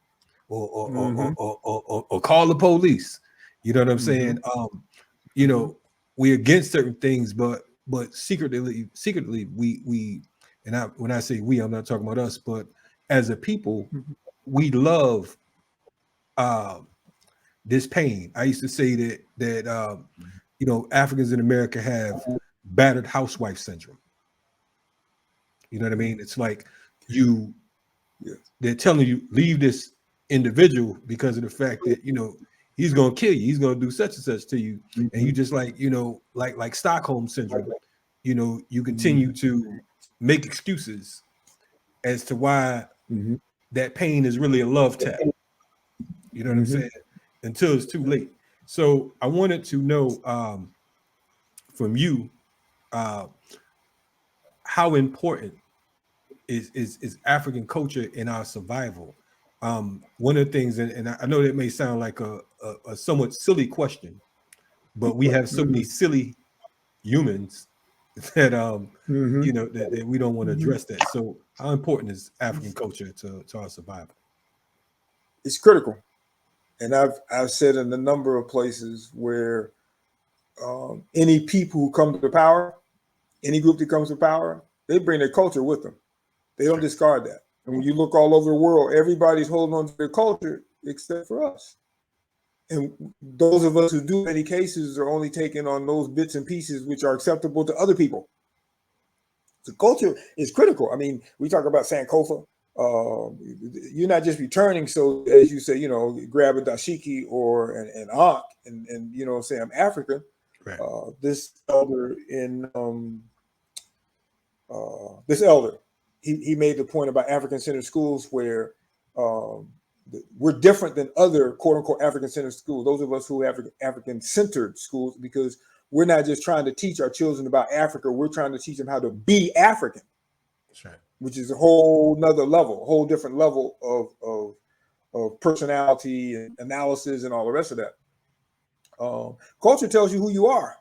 Mm-hmm. or call the police. You know what I'm saying? You know, we're against certain things, but secretly, we and when I say we, I'm not talking about us, but as a people, we love this pain. I used to say that you know, Africans in America have battered housewife syndrome. You know what I mean? It's like you Yes. they're telling you leave this individual because of the fact that, you know, he's gonna kill you, he's gonna do such and such to you, and you just like, you know, like Stockholm syndrome, you know, you continue to make excuses as to why that pain is really a love tap. You know what I'm saying? Until it's too late. So I wanted to know from you uh, how important is African culture in our survival. One of the things, and I know that may sound like a somewhat silly question, but we have so many silly humans that you know that we don't want to address that. So how important is African culture to our survival? It's critical, and I've said in a number of places where any people who come to power, any group that comes to power, they bring their culture with them. They don't discard that. And when you look all over the world, everybody's holding on to their culture except for us. And those of us who do many cases are only taking on those bits and pieces which are acceptable to other people. The culture is critical. I mean, we talk about Sankofa. You're not just returning, so as you say, you know, grab a dashiki or an ankh, and you know, say I'm African. Right. This elder this elder, he made the point about African-centered schools where we're different than other quote-unquote African-centered schools. Those of us who have African-centered schools, because we're not just trying to teach our children about Africa, we're trying to teach them how to be African. That's right. Which is a whole nother level, a whole different level of personality and analysis and all the rest of that. Culture tells you who you are.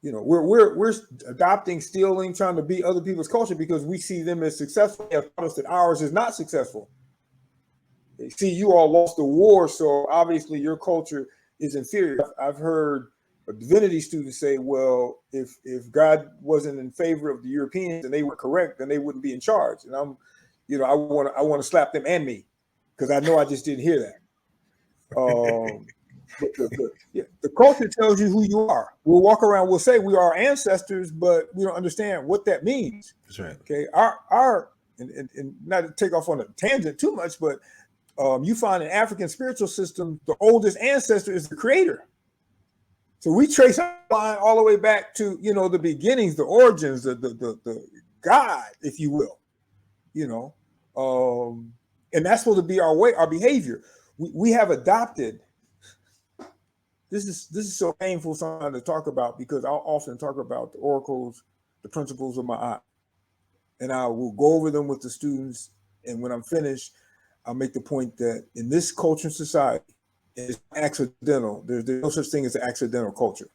You know, we're adopting, stealing, trying to be other people's culture because we see them as successful. They have taught us that ours is not successful. They see you all lost the war, so obviously your culture is inferior. I've heard a divinity student say, well, if God wasn't in favor of the Europeans and they were correct, then they wouldn't be in charge. And I'm, you know, I want to slap them and me because I know I just didn't hear that. The culture tells you who you are. We'll walk around, we'll say we are ancestors, but we don't understand what that means. That's right. Okay, our and not to take off on a tangent too much, but you find in African spiritual system, the oldest ancestor is the creator. So we trace our line all the way back to, you know, the beginnings, the origins, the God, if you will, you know, and that's supposed to be our way, our behavior. We have adopted. This is so painful sometimes to talk about because I'll often talk about the oracles, the principles of my eye, and I will go over them with the students. And when I'm finished, I'll make the point that in this culture and society, it's accidental. There's no such thing as an accidental culture.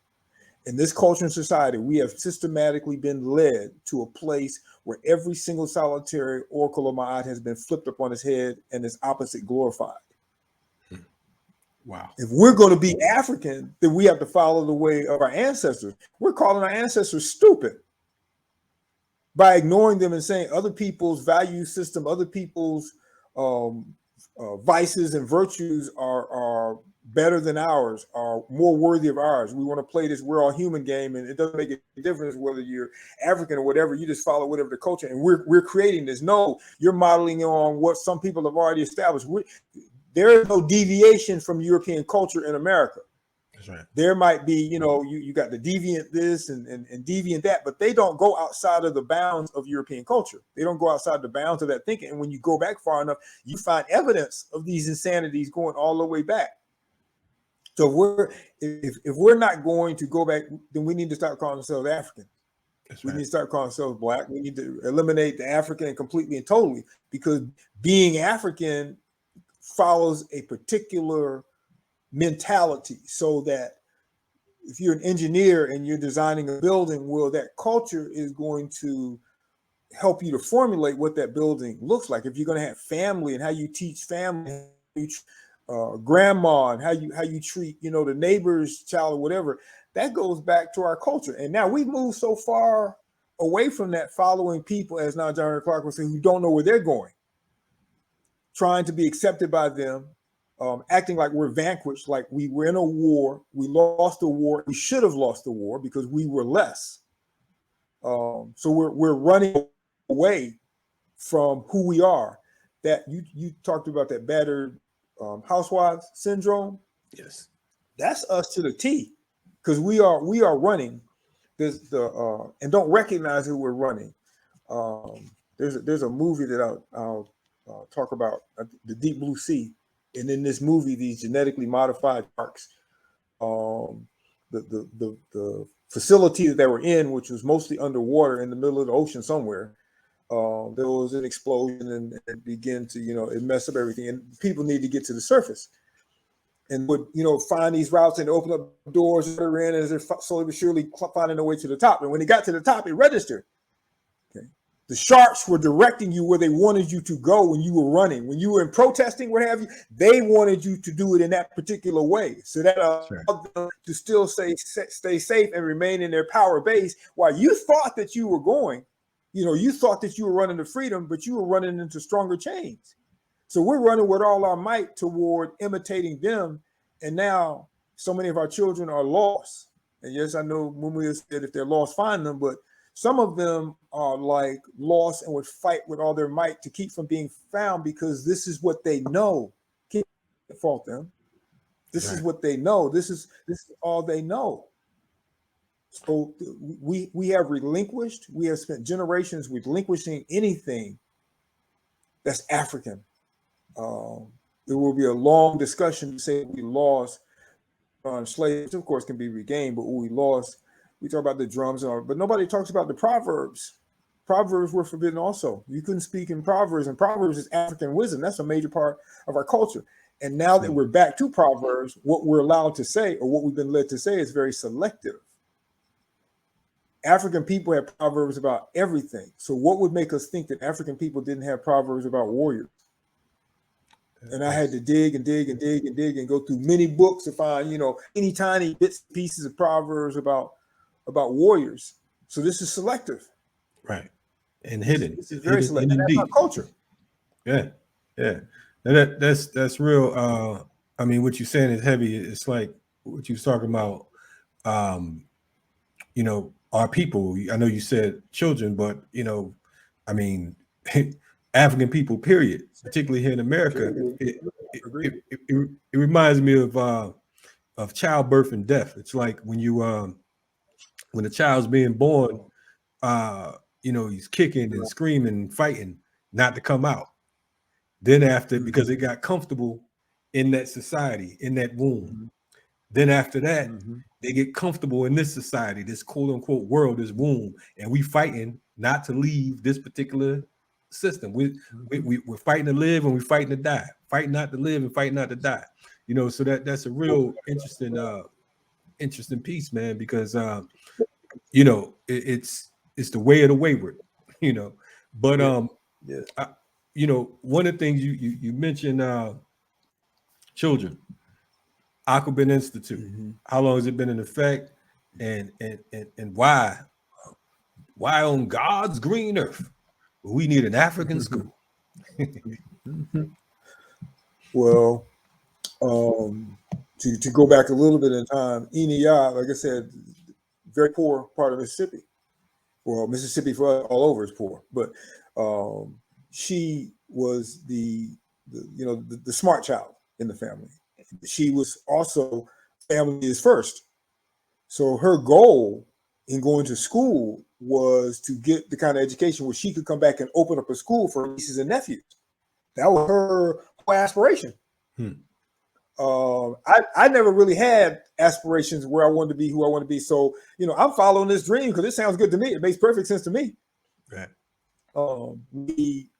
In this culture and society, we have systematically been led to a place where every single solitary oracle of Ma'at has been flipped up on its head and its opposite glorified. Wow. If we're going to be African, then we have to follow the way of our ancestors. We're calling our ancestors stupid by ignoring them and saying other people's value system, other people's vices and virtues are better than ours, are more worthy of ours. We want to play this we're all human game, and it doesn't make a difference whether you're African or whatever. You just follow whatever the culture, and we're creating this. No, you're modeling on what some people have already established. There is no deviation from European culture in America. That's right. There might be, you know, you got the deviant this and deviant that, but they don't go outside of the bounds of European culture. They don't go outside the bounds of that thinking. And when you go back far enough, you find evidence of these insanities going all the way back. So if we're not going to go back, then we need to start calling ourselves African. That's right. We need to start calling ourselves Black. We need to eliminate the African completely and totally, because being African follows a particular mentality, so that if you're an engineer and you're designing a building, well, that culture is going to help you to formulate what that building looks like. If you're going to have family and how you teach family, grandma, and how you treat, you know, the neighbor's child or whatever, that goes back to our culture. And now we've moved so far away from that, following people, as now John Clark was saying, who don't know where they're going, trying to be accepted by them, acting like we're vanquished, like we were in a war, we lost the war, we should have lost the war because we were less. So we're running away from who we are. That you talked about, that battered housewives syndrome. Yes, that's us to the T, because we are running this and don't recognize who we're running. There's a movie that I'll talk about, The Deep Blue Sea, and in this movie, these genetically modified sharks, the facility that they were in, which was mostly underwater in the middle of the ocean somewhere, there was an explosion and it began to, you know, it messed up everything, and people need to get to the surface and would, you know, find these routes and open up doors and they're in as they're slowly but surely finding their way to the top. And when they got to the top, it registered. Okay. The sharks were directing you where they wanted you to go when you were running. When you were in protesting, what have you, they wanted you to do it in that particular way. So that allowed them to still stay safe and remain in their power base while you thought that you were going, you know, you thought that you were running to freedom, but you were running into stronger chains. So we're running with all our might toward imitating them. And now so many of our children are lost. And yes, I know Mumu said if they're lost, find them. But some of them are like lost and would fight with all their might to keep from being found, because this is what they know. Can't fault them. This is what they know. This is all they know. So we have relinquished. We have spent generations relinquishing anything that's African. There will be a long discussion to say we lost on slaves, which of course can be regained, but we lost. We talk about the drums, but nobody talks about the proverbs. Proverbs were forbidden also. You couldn't speak in proverbs, and proverbs is African wisdom. That's a major part of our culture. And now that we're back to proverbs, what we're allowed to say, or what we've been led to say, is very selective. African people have proverbs about everything. So what would make us think that African people didn't have proverbs about warriors? And I had to dig and dig and dig and dig and go through many books to find, you know, any tiny bits and pieces of proverbs about warriors. So this is selective. Right. And hidden. This is very selective. And that's our culture. Yeah. Yeah. And that's real. I mean, what you're saying is heavy. It's like what you was talking about, you know, our people. I know you said children, but, you know, I mean, African people, period, particularly here in America, it reminds me of childbirth and death. It's like when you when a child's being born, you know, he's kicking and screaming and fighting not to come out. Then after, because they got comfortable in that society, in that womb. Then after that, they get comfortable in this society, this quote unquote world, this womb, and we fighting not to leave this particular system. We're fighting to live and we're fighting to die. Fighting not to live and fighting not to die. You know, so that's a real interesting piece, man, because you know, it's the way of the wayward, you know. But you know, one of the things you mentioned, children, Aquaban Institute. How long has it been in effect, and why on God's green earth we need an African school? Well, to go back a little bit in time, Enia, like I said, very poor part of Mississippi. Well, Mississippi for us, all over is poor, but she was the smart child in the family. She was also family is first. So her goal in going to school was to get the kind of education where she could come back and open up a school for her nieces and nephews. That was her aspiration. I never really had aspirations where I wanted to be, who I want to be. So, you know, I'm following this dream because it sounds good to me. It makes perfect sense to me. Right. We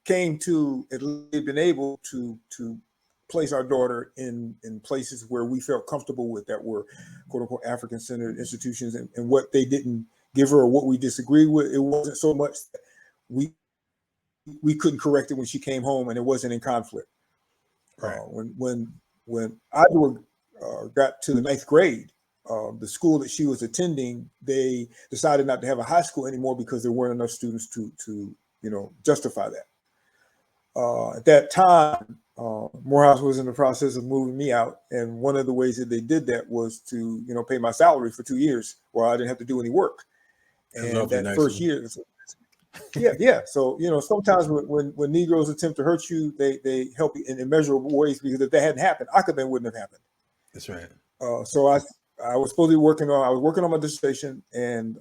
came to at least been able to place our daughter in places where we felt comfortable with, that were quote unquote African-centered institutions, and what they didn't give her or what we disagreed with. It wasn't so much we couldn't correct it when she came home, and it wasn't in conflict. Right. When Adwa got to the 9th grade, the school that she was attending, they decided not to have a high school anymore because there weren't enough students to justify that. At that time, Morehouse was in the process of moving me out, and one of the ways that they did that was to pay my salary for 2 years, where I didn't have to do any work. And that first year, yeah. So sometimes when Negroes attempt to hurt you, they help you in immeasurable ways, because if that hadn't happened, Akaben wouldn't have happened. That's right. So I was supposed to be working on my dissertation, and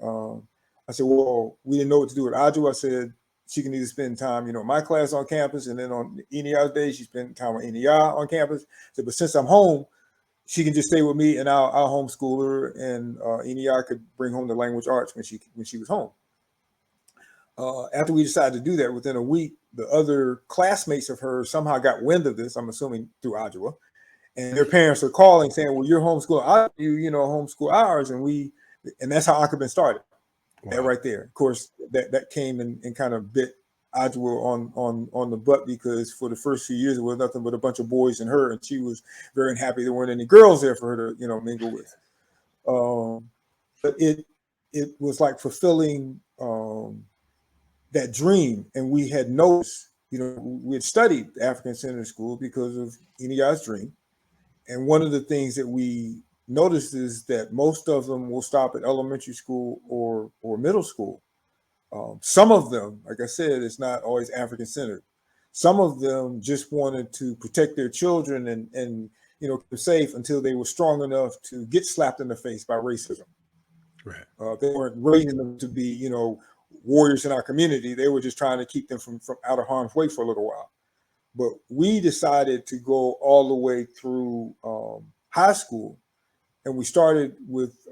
I said, well, we didn't know what to do with Aju. I said she can either spend time, my class on campus, and then on Eniya's day, she spent time with Eniya on campus. I said, but since I'm home, she can just stay with me, and I'll homeschool her, and Eniya could bring home the language arts when she was home. After we decided to do that, within a week, the other classmates of hers somehow got wind of this, I'm assuming through Adwa, and their parents are calling saying, well, you're homeschooling homeschool ours, and that's how Akaben started. Wow. That right there. Of course, that came and kind of bit Adwa on the butt, because for the first few years it was nothing but a bunch of boys and her, and she was very unhappy there weren't any girls there for her to mingle with. But it was like fulfilling that dream, and we had noticed, we had studied African Center School because of Eniya's dream, and one of the things that we noticed is that most of them will stop at elementary school or middle school. Some of them, like I said, it's not always African centered. Some of them just wanted to protect their children and keep them safe until they were strong enough to get slapped in the face by racism. Right. They weren't raising them to be, warriors in our community. They were just trying to keep them from out of harm's way for a little while. But we decided to go all the way through high school, and we started with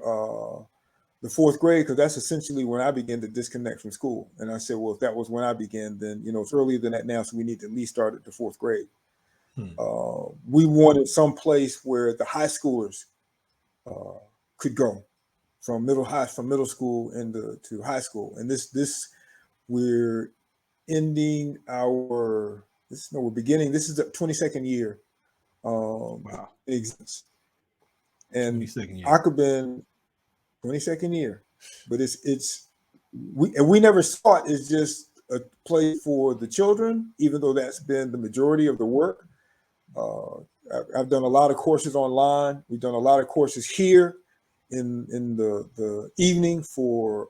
the 4th grade, because that's essentially when I began to disconnect from school. And I said, well, if that was when I began, then it's earlier than that now, so we need to at least start at the 4th grade. We wanted some place where the high schoolers could go from middle school to high school. And we're ending we're beginning. This is the 22nd year. Wow. It exists. And 22nd year. Akaben, 22nd year, but we never saw it as just a place for the children, even though that's been the majority of the work. I've done a lot of courses online. We've done a lot of courses here in the evening for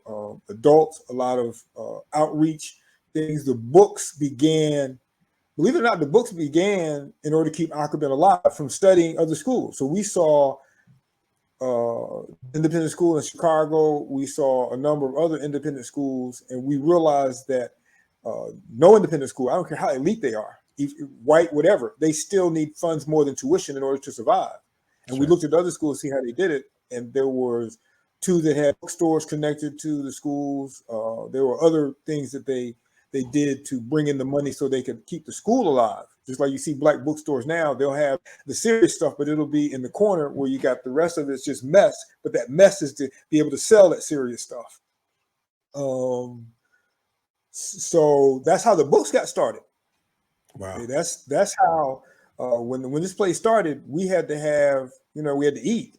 adults, a lot of outreach things. The books began, believe it or not, in order to keep Akaben alive from studying other schools. So we saw independent school in Chicago. We saw a number of other independent schools, and we realized that no independent school, I don't care how elite they are, white, whatever, they still need funds more than tuition in order to survive. And we looked at other schools to see how they did it, and there was 2 that had bookstores connected to the schools. There were other things that they did to bring in the money so they could keep the school alive. Just like you see Black bookstores now, they'll have the serious stuff, but it'll be in the corner where you got the rest of it's just mess. But that mess is to be able to sell that serious stuff. So that's how the books got started. Wow. Okay, that's how when this place started, we had to have, we had to eat.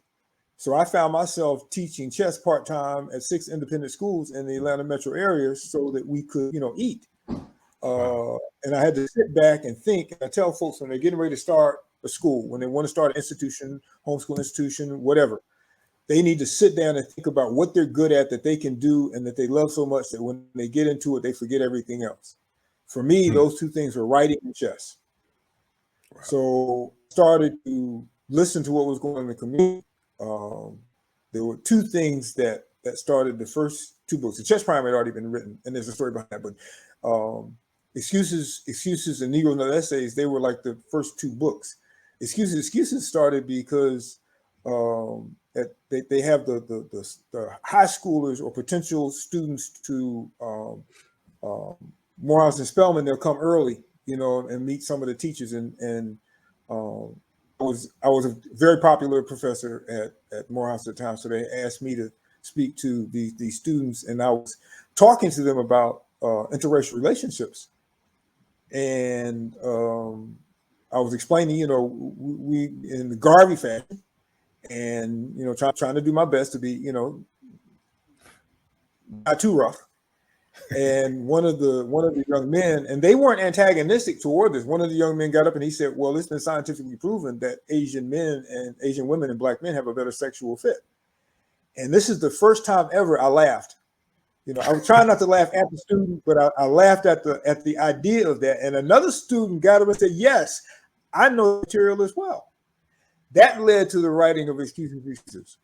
So I found myself teaching chess part-time at 6 independent schools in the Atlanta metro area so that we could, eat. Wow. And I had to sit back and think. And I tell folks when they're getting ready to start a school, when they want to start an institution, homeschool institution, whatever, they need to sit down and think about what they're good at, that they can do, and that they love so much that when they get into it, they forget everything else. For me, those 2 things were writing and chess. Wow. So I started to listen to what was going on in the community. There were 2 things that started the first 2 books. The chess primer had already been written, and there's a story behind that, but Excuses and Negro Note Essays, they were like the first 2 books. Excuses started because they have the high schoolers or potential students to Morehouse and Spelman. They'll come early, and meet some of the teachers. And I was a very popular professor at Morehouse at the time, so they asked me to speak to these students, and I was talking to them about interracial relationships. And I was explaining, we in the Garvey fashion, and trying to do my best to be, not too rough. And one of the young men, and they weren't antagonistic toward this. One of the young men got up and he said, "Well, it's been scientifically proven that Asian men and Asian women and Black men have a better sexual fit." And this is the first time ever I laughed. I was trying not to laugh at the student, but I laughed at the idea of that. And another student got up and said, "Yes, I know material as well." That led to the writing of Excuses.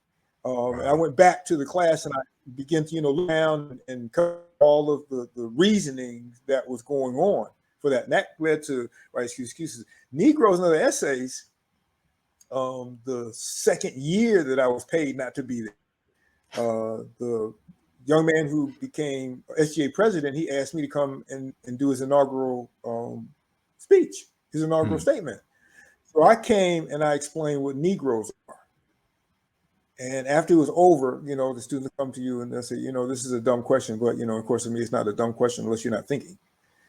And I went back to the class and I began to, look down and cover all of the reasoning that was going on for that. And that led to Excuses. Negroes and Other Essays, the second year that I was paid not to be there. The young man who became SGA president, he asked me to come and do his inaugural speech, his inaugural statement. So I came and I explained what Negroes are. And after it was over, the students come to you and they'll say, this is a dumb question, but, of course, to me, it's not a dumb question unless you're not thinking.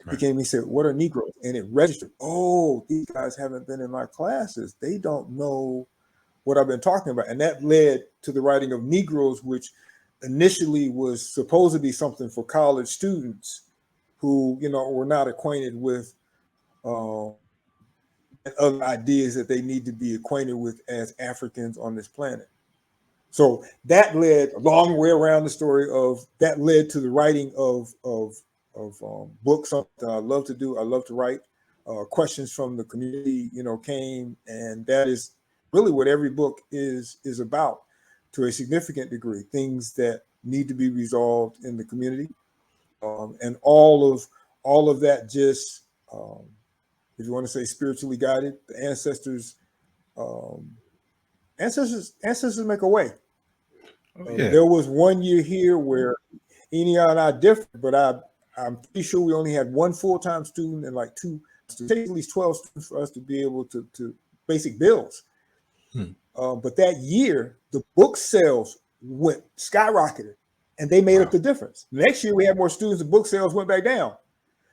Right. He came and he said, "What are Negroes?" And it registered. Oh, these guys haven't been in my classes. They don't know what I've been talking about. And that led to the writing of Negroes, which initially was supposed to be something for college students who, were not acquainted with other ideas that they need to be acquainted with as Africans on this planet. So that led a long way around the story of that led to the writing of books, something I love to do. I love to write. Questions from the community, came, and that is really what every book is about to a significant degree. Things that need to be resolved in the community, and all of that just, if you want to say spiritually guided, the ancestors make a way. There was one year here where Enia and I differed, but I'm pretty sure we only had one full-time student and like two, to take at least 12 students for us to be able to basic bills. But that year, the book sales went skyrocketed, and they made up the difference. Next year, we had more students, the book sales went back down.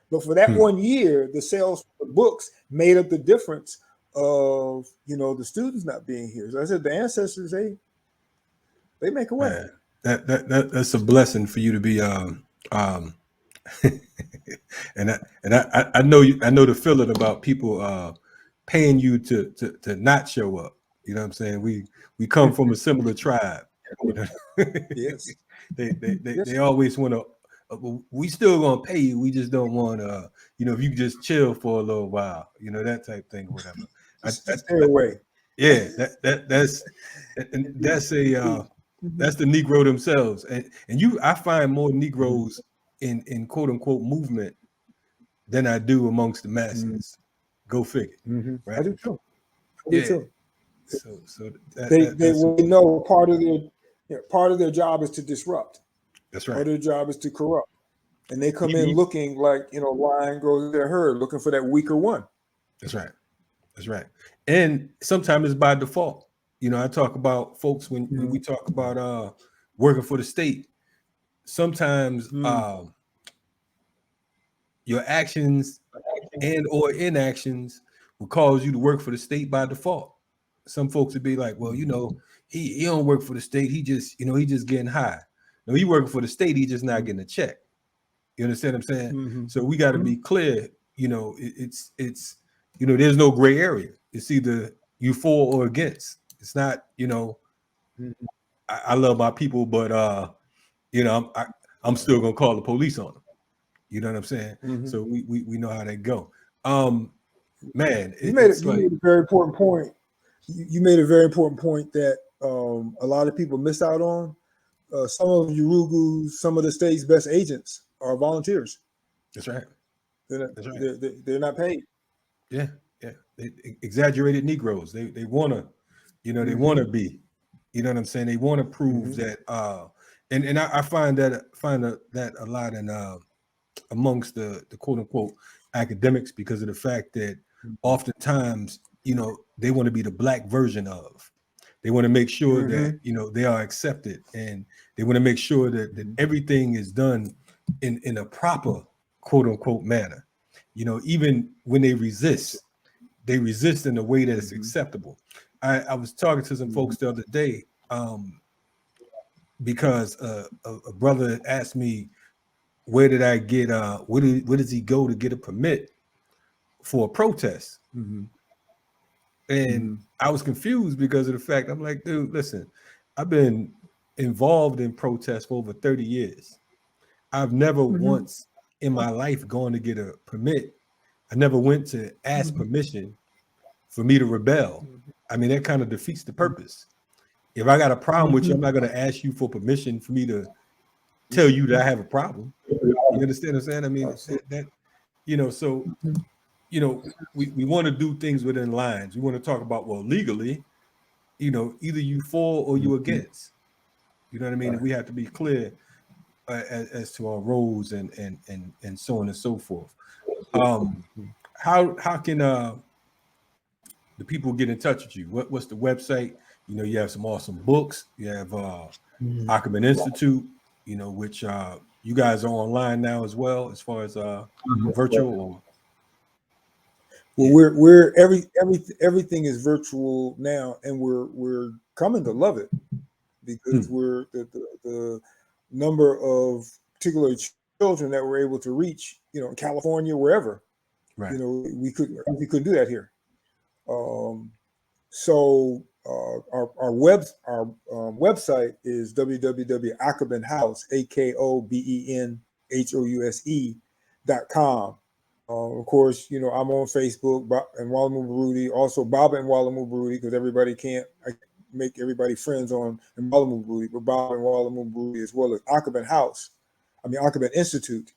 But for that 1 year, the sales for books made up the difference of, the students not being here. So I said, the ancestors, they make a way. That's a blessing for you to be and I know the feeling about people paying you to not show up. You know what I'm saying? We come from a similar tribe. Yes. They always want to. We still gonna pay you. We just don't want to. If you just chill for a little while, that type thing, whatever. Stay away. Yeah, that's the Negro themselves, and I find more Negroes in quote unquote movement than I do amongst the masses. Go figure. Right? I do too. Too. So they know part of their job is to disrupt. That's right. Part of their job is to corrupt, and they come in looking like lion goes to their herd, looking for that weaker one. That's right. And sometimes it's by default. I talk about folks when we talk about working for the state. Sometimes your actions and or inactions will cause you to work for the state by default. Some folks would be like, well, he don't work for the state. He just, he just getting high. No, he working for the state. He just not getting a check. You understand what I'm saying? So we got to be clear. It's there's no gray area. It's either you for or against. It's not, I love my people, but I'm still gonna call the police on them. You know what I'm saying? So we know how they go. Man, you made a very important point. You made a very important point that a lot of people miss out on. Some of Urugu's, some of the state's best agents are volunteers. That's right. They're not paid. Yeah. They exaggerated Negroes. They want to, they want to be. You know what I'm saying? They want to prove that. And I find that a lot in amongst the quote unquote academics, because of the fact that oftentimes they want to be the Black version of. They want to make sure that they are accepted, and they want to make sure that everything is done in a proper quote unquote manner. You know, even when they resist in a way that is acceptable. I was talking to some folks the other day because a brother asked me, where did I get where does he go to get a permit for a protest? And I was confused because of the fact, I'm like, dude, listen, I've been involved in protests for over 30 years. I've never once in my life gone to get a permit. I never went to ask permission for me to rebel. I mean, that kind of defeats the purpose. If I got a problem with you, I'm not going to ask you for permission for me to tell you that I have a problem. You understand what I'm saying? I mean, that you know, so you know, we want to do things within lines. We want to talk about, well, legally, you know, either you for or you against. You know what I mean? And we have to be clear as to our roles and so on and so forth. How can the people get in touch with you? What's the website? You know, you have some awesome books. You have Afrikan Institute, you know, which you guys are online now as well, as far as virtual. Or, well, we're everything is virtual now, and we're coming to love it because we're the number of particular children that we're able to reach, you know, in California, wherever. Right. You know, we couldn't do that here. So our website is www.akobenhouse.com. Of course, you know, I'm on Facebook and Mwalimu Baruti, also Baba and Mwalimu Baruti, because I make everybody friends on Mwalimu Baruti, but Baba and Mwalimu Baruti, as well as Akaben Institute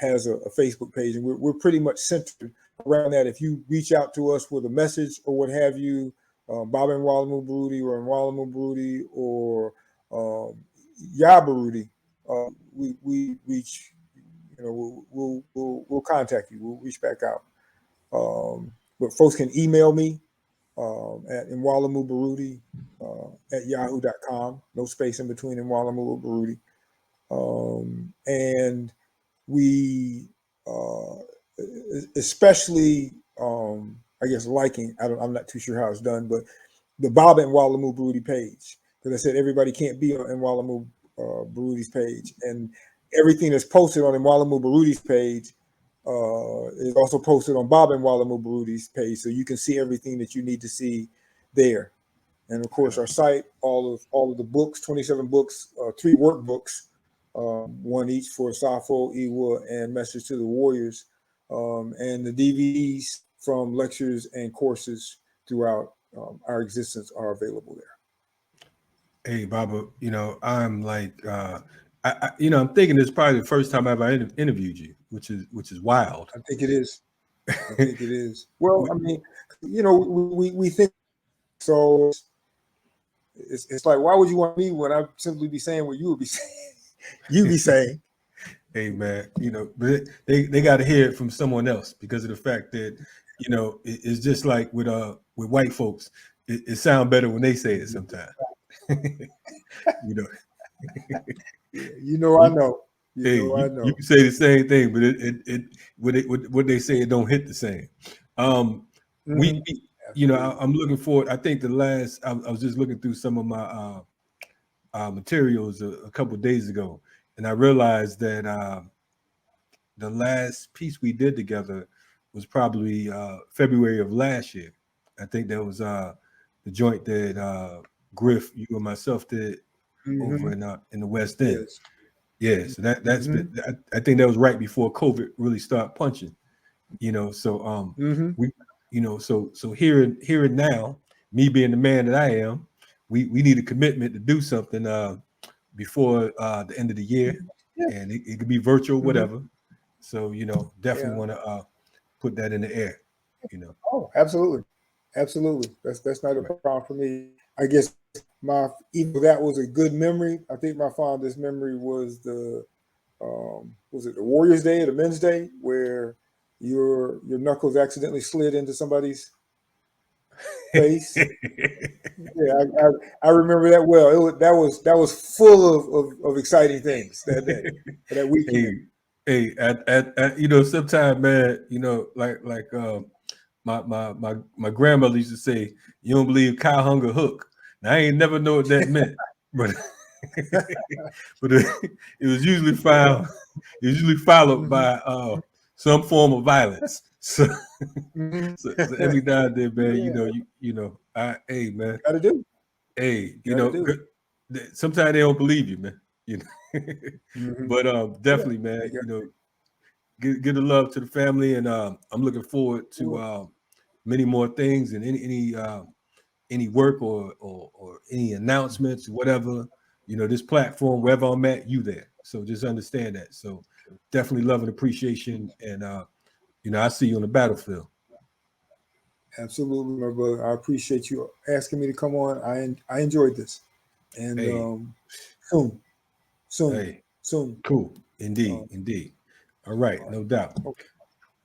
has a Facebook page, and we're pretty much centered around that. If you reach out to us with a message or what have you, Baba and Mwalimu Baruti or Mwalimu Baruti or Ya Baruti, we reach. You know, we'll contact you. We'll reach back out. But folks can email me at Mwalimu Baruti at yahoo.com. No space in between Mwalimu Baruti. And we especially I guess liking, I'm not too sure how it's done, but the Baba and Mwalimu Baruti page, because I said everybody can't be on Mwalimu Baruti's page, and everything that's posted on Mwalimu Baruti's page is also posted on Baba and Mwalimu Baruti's page, so you can see everything that you need to see there. And of course, our site, all of the books, 27 books, 3 workbooks, one each for Safo, Iwa, and Message to the Warriors, and the DVDs from lectures and courses throughout our existence are available there. Hey, Baba, you know, I'm like, you know, I'm thinking this is probably the first time I've ever interviewed you, which is wild. I think it is. I think it is. Well, I mean, you know, we think so. It's like, why would you want me when I simply be saying what you would be saying? You be saying. Hey man, you know, but they got to hear it from someone else because of the fact that, you know, it's just like with white folks, it sounds better when they say it sometimes. You know. You know, I know. I know. You can say the same thing, but what they say, it don't hit the same. We, you know, I'm looking forward. I think I was just looking through some of my materials a couple of days ago, and I realized that the last piece we did together was probably February of last year. I think that was the joint that Griff, you and myself did over in the West End. Yes. Yeah, so that's been, I think that was right before COVID really started punching, you know. So we, you know, so here and now, me being the man that I am, we need a commitment to do something before the end of the year, and it could be virtual, whatever. So, you know, definitely want to put that in the air, you know. Oh, absolutely. That's not a problem for me. I guess even though that was a good memory, I think my fondest memory was the Warriors Day or the Men's Day, where your knuckles accidentally slid into somebody's face. Yeah, I remember that well. That was full of exciting things that day, that weekend. Hey, at sometimes, man, my grandmother used to say, "You don't believe cow hunger hook." Now I ain't never know what that meant, but but it was usually found. It was usually followed by some form of violence. So, so every now and then, man, hey, man, Gotta do. hey, Do. sometimes they don't believe you, man. But definitely, man, give the love to the family, and I'm looking forward to many more things and any work or any announcements, whatever. This platform, wherever I'm at, you there. So just understand that. So definitely love and appreciation, and I see you on the battlefield. Absolutely, my brother. I appreciate you asking me to come on. I enjoyed this, and soon. Cool, indeed. All right, no doubt. Okay.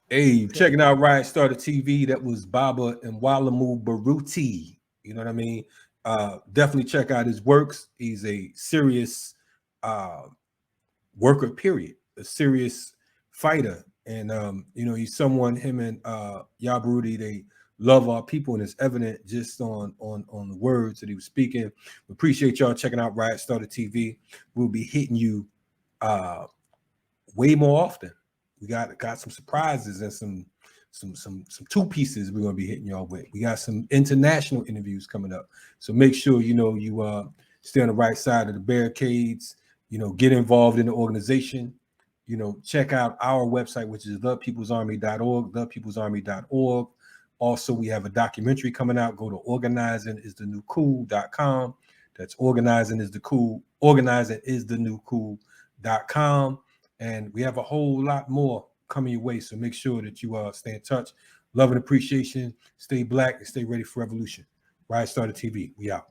Hey, checking out Riot Starter TV. That was Baba and Mwalimu Baruti. You know what I mean? Definitely check out his works. He's a serious worker, period. A serious fighter. And he's someone, him and Baruti, they love our people, and it's evident just on the words that he was speaking. We appreciate y'all checking out Riot Starter TV. We'll be hitting you way more often. We got some surprises and some two pieces we're going to be hitting y'all with. We got some international interviews coming up, so make sure you stay on the right side of the barricades. Get involved in the organization. Check out our website, which is thepeoplesarmy.org, thepeoplesarmy.org. Also, we have a documentary coming out. Go to organizingistheNewCool.com. That's organizingistheNewCool.com. And we have a whole lot more coming your way. So make sure that you stay in touch. Love and appreciation. Stay black and stay ready for revolution. Riot Starter TV. We out.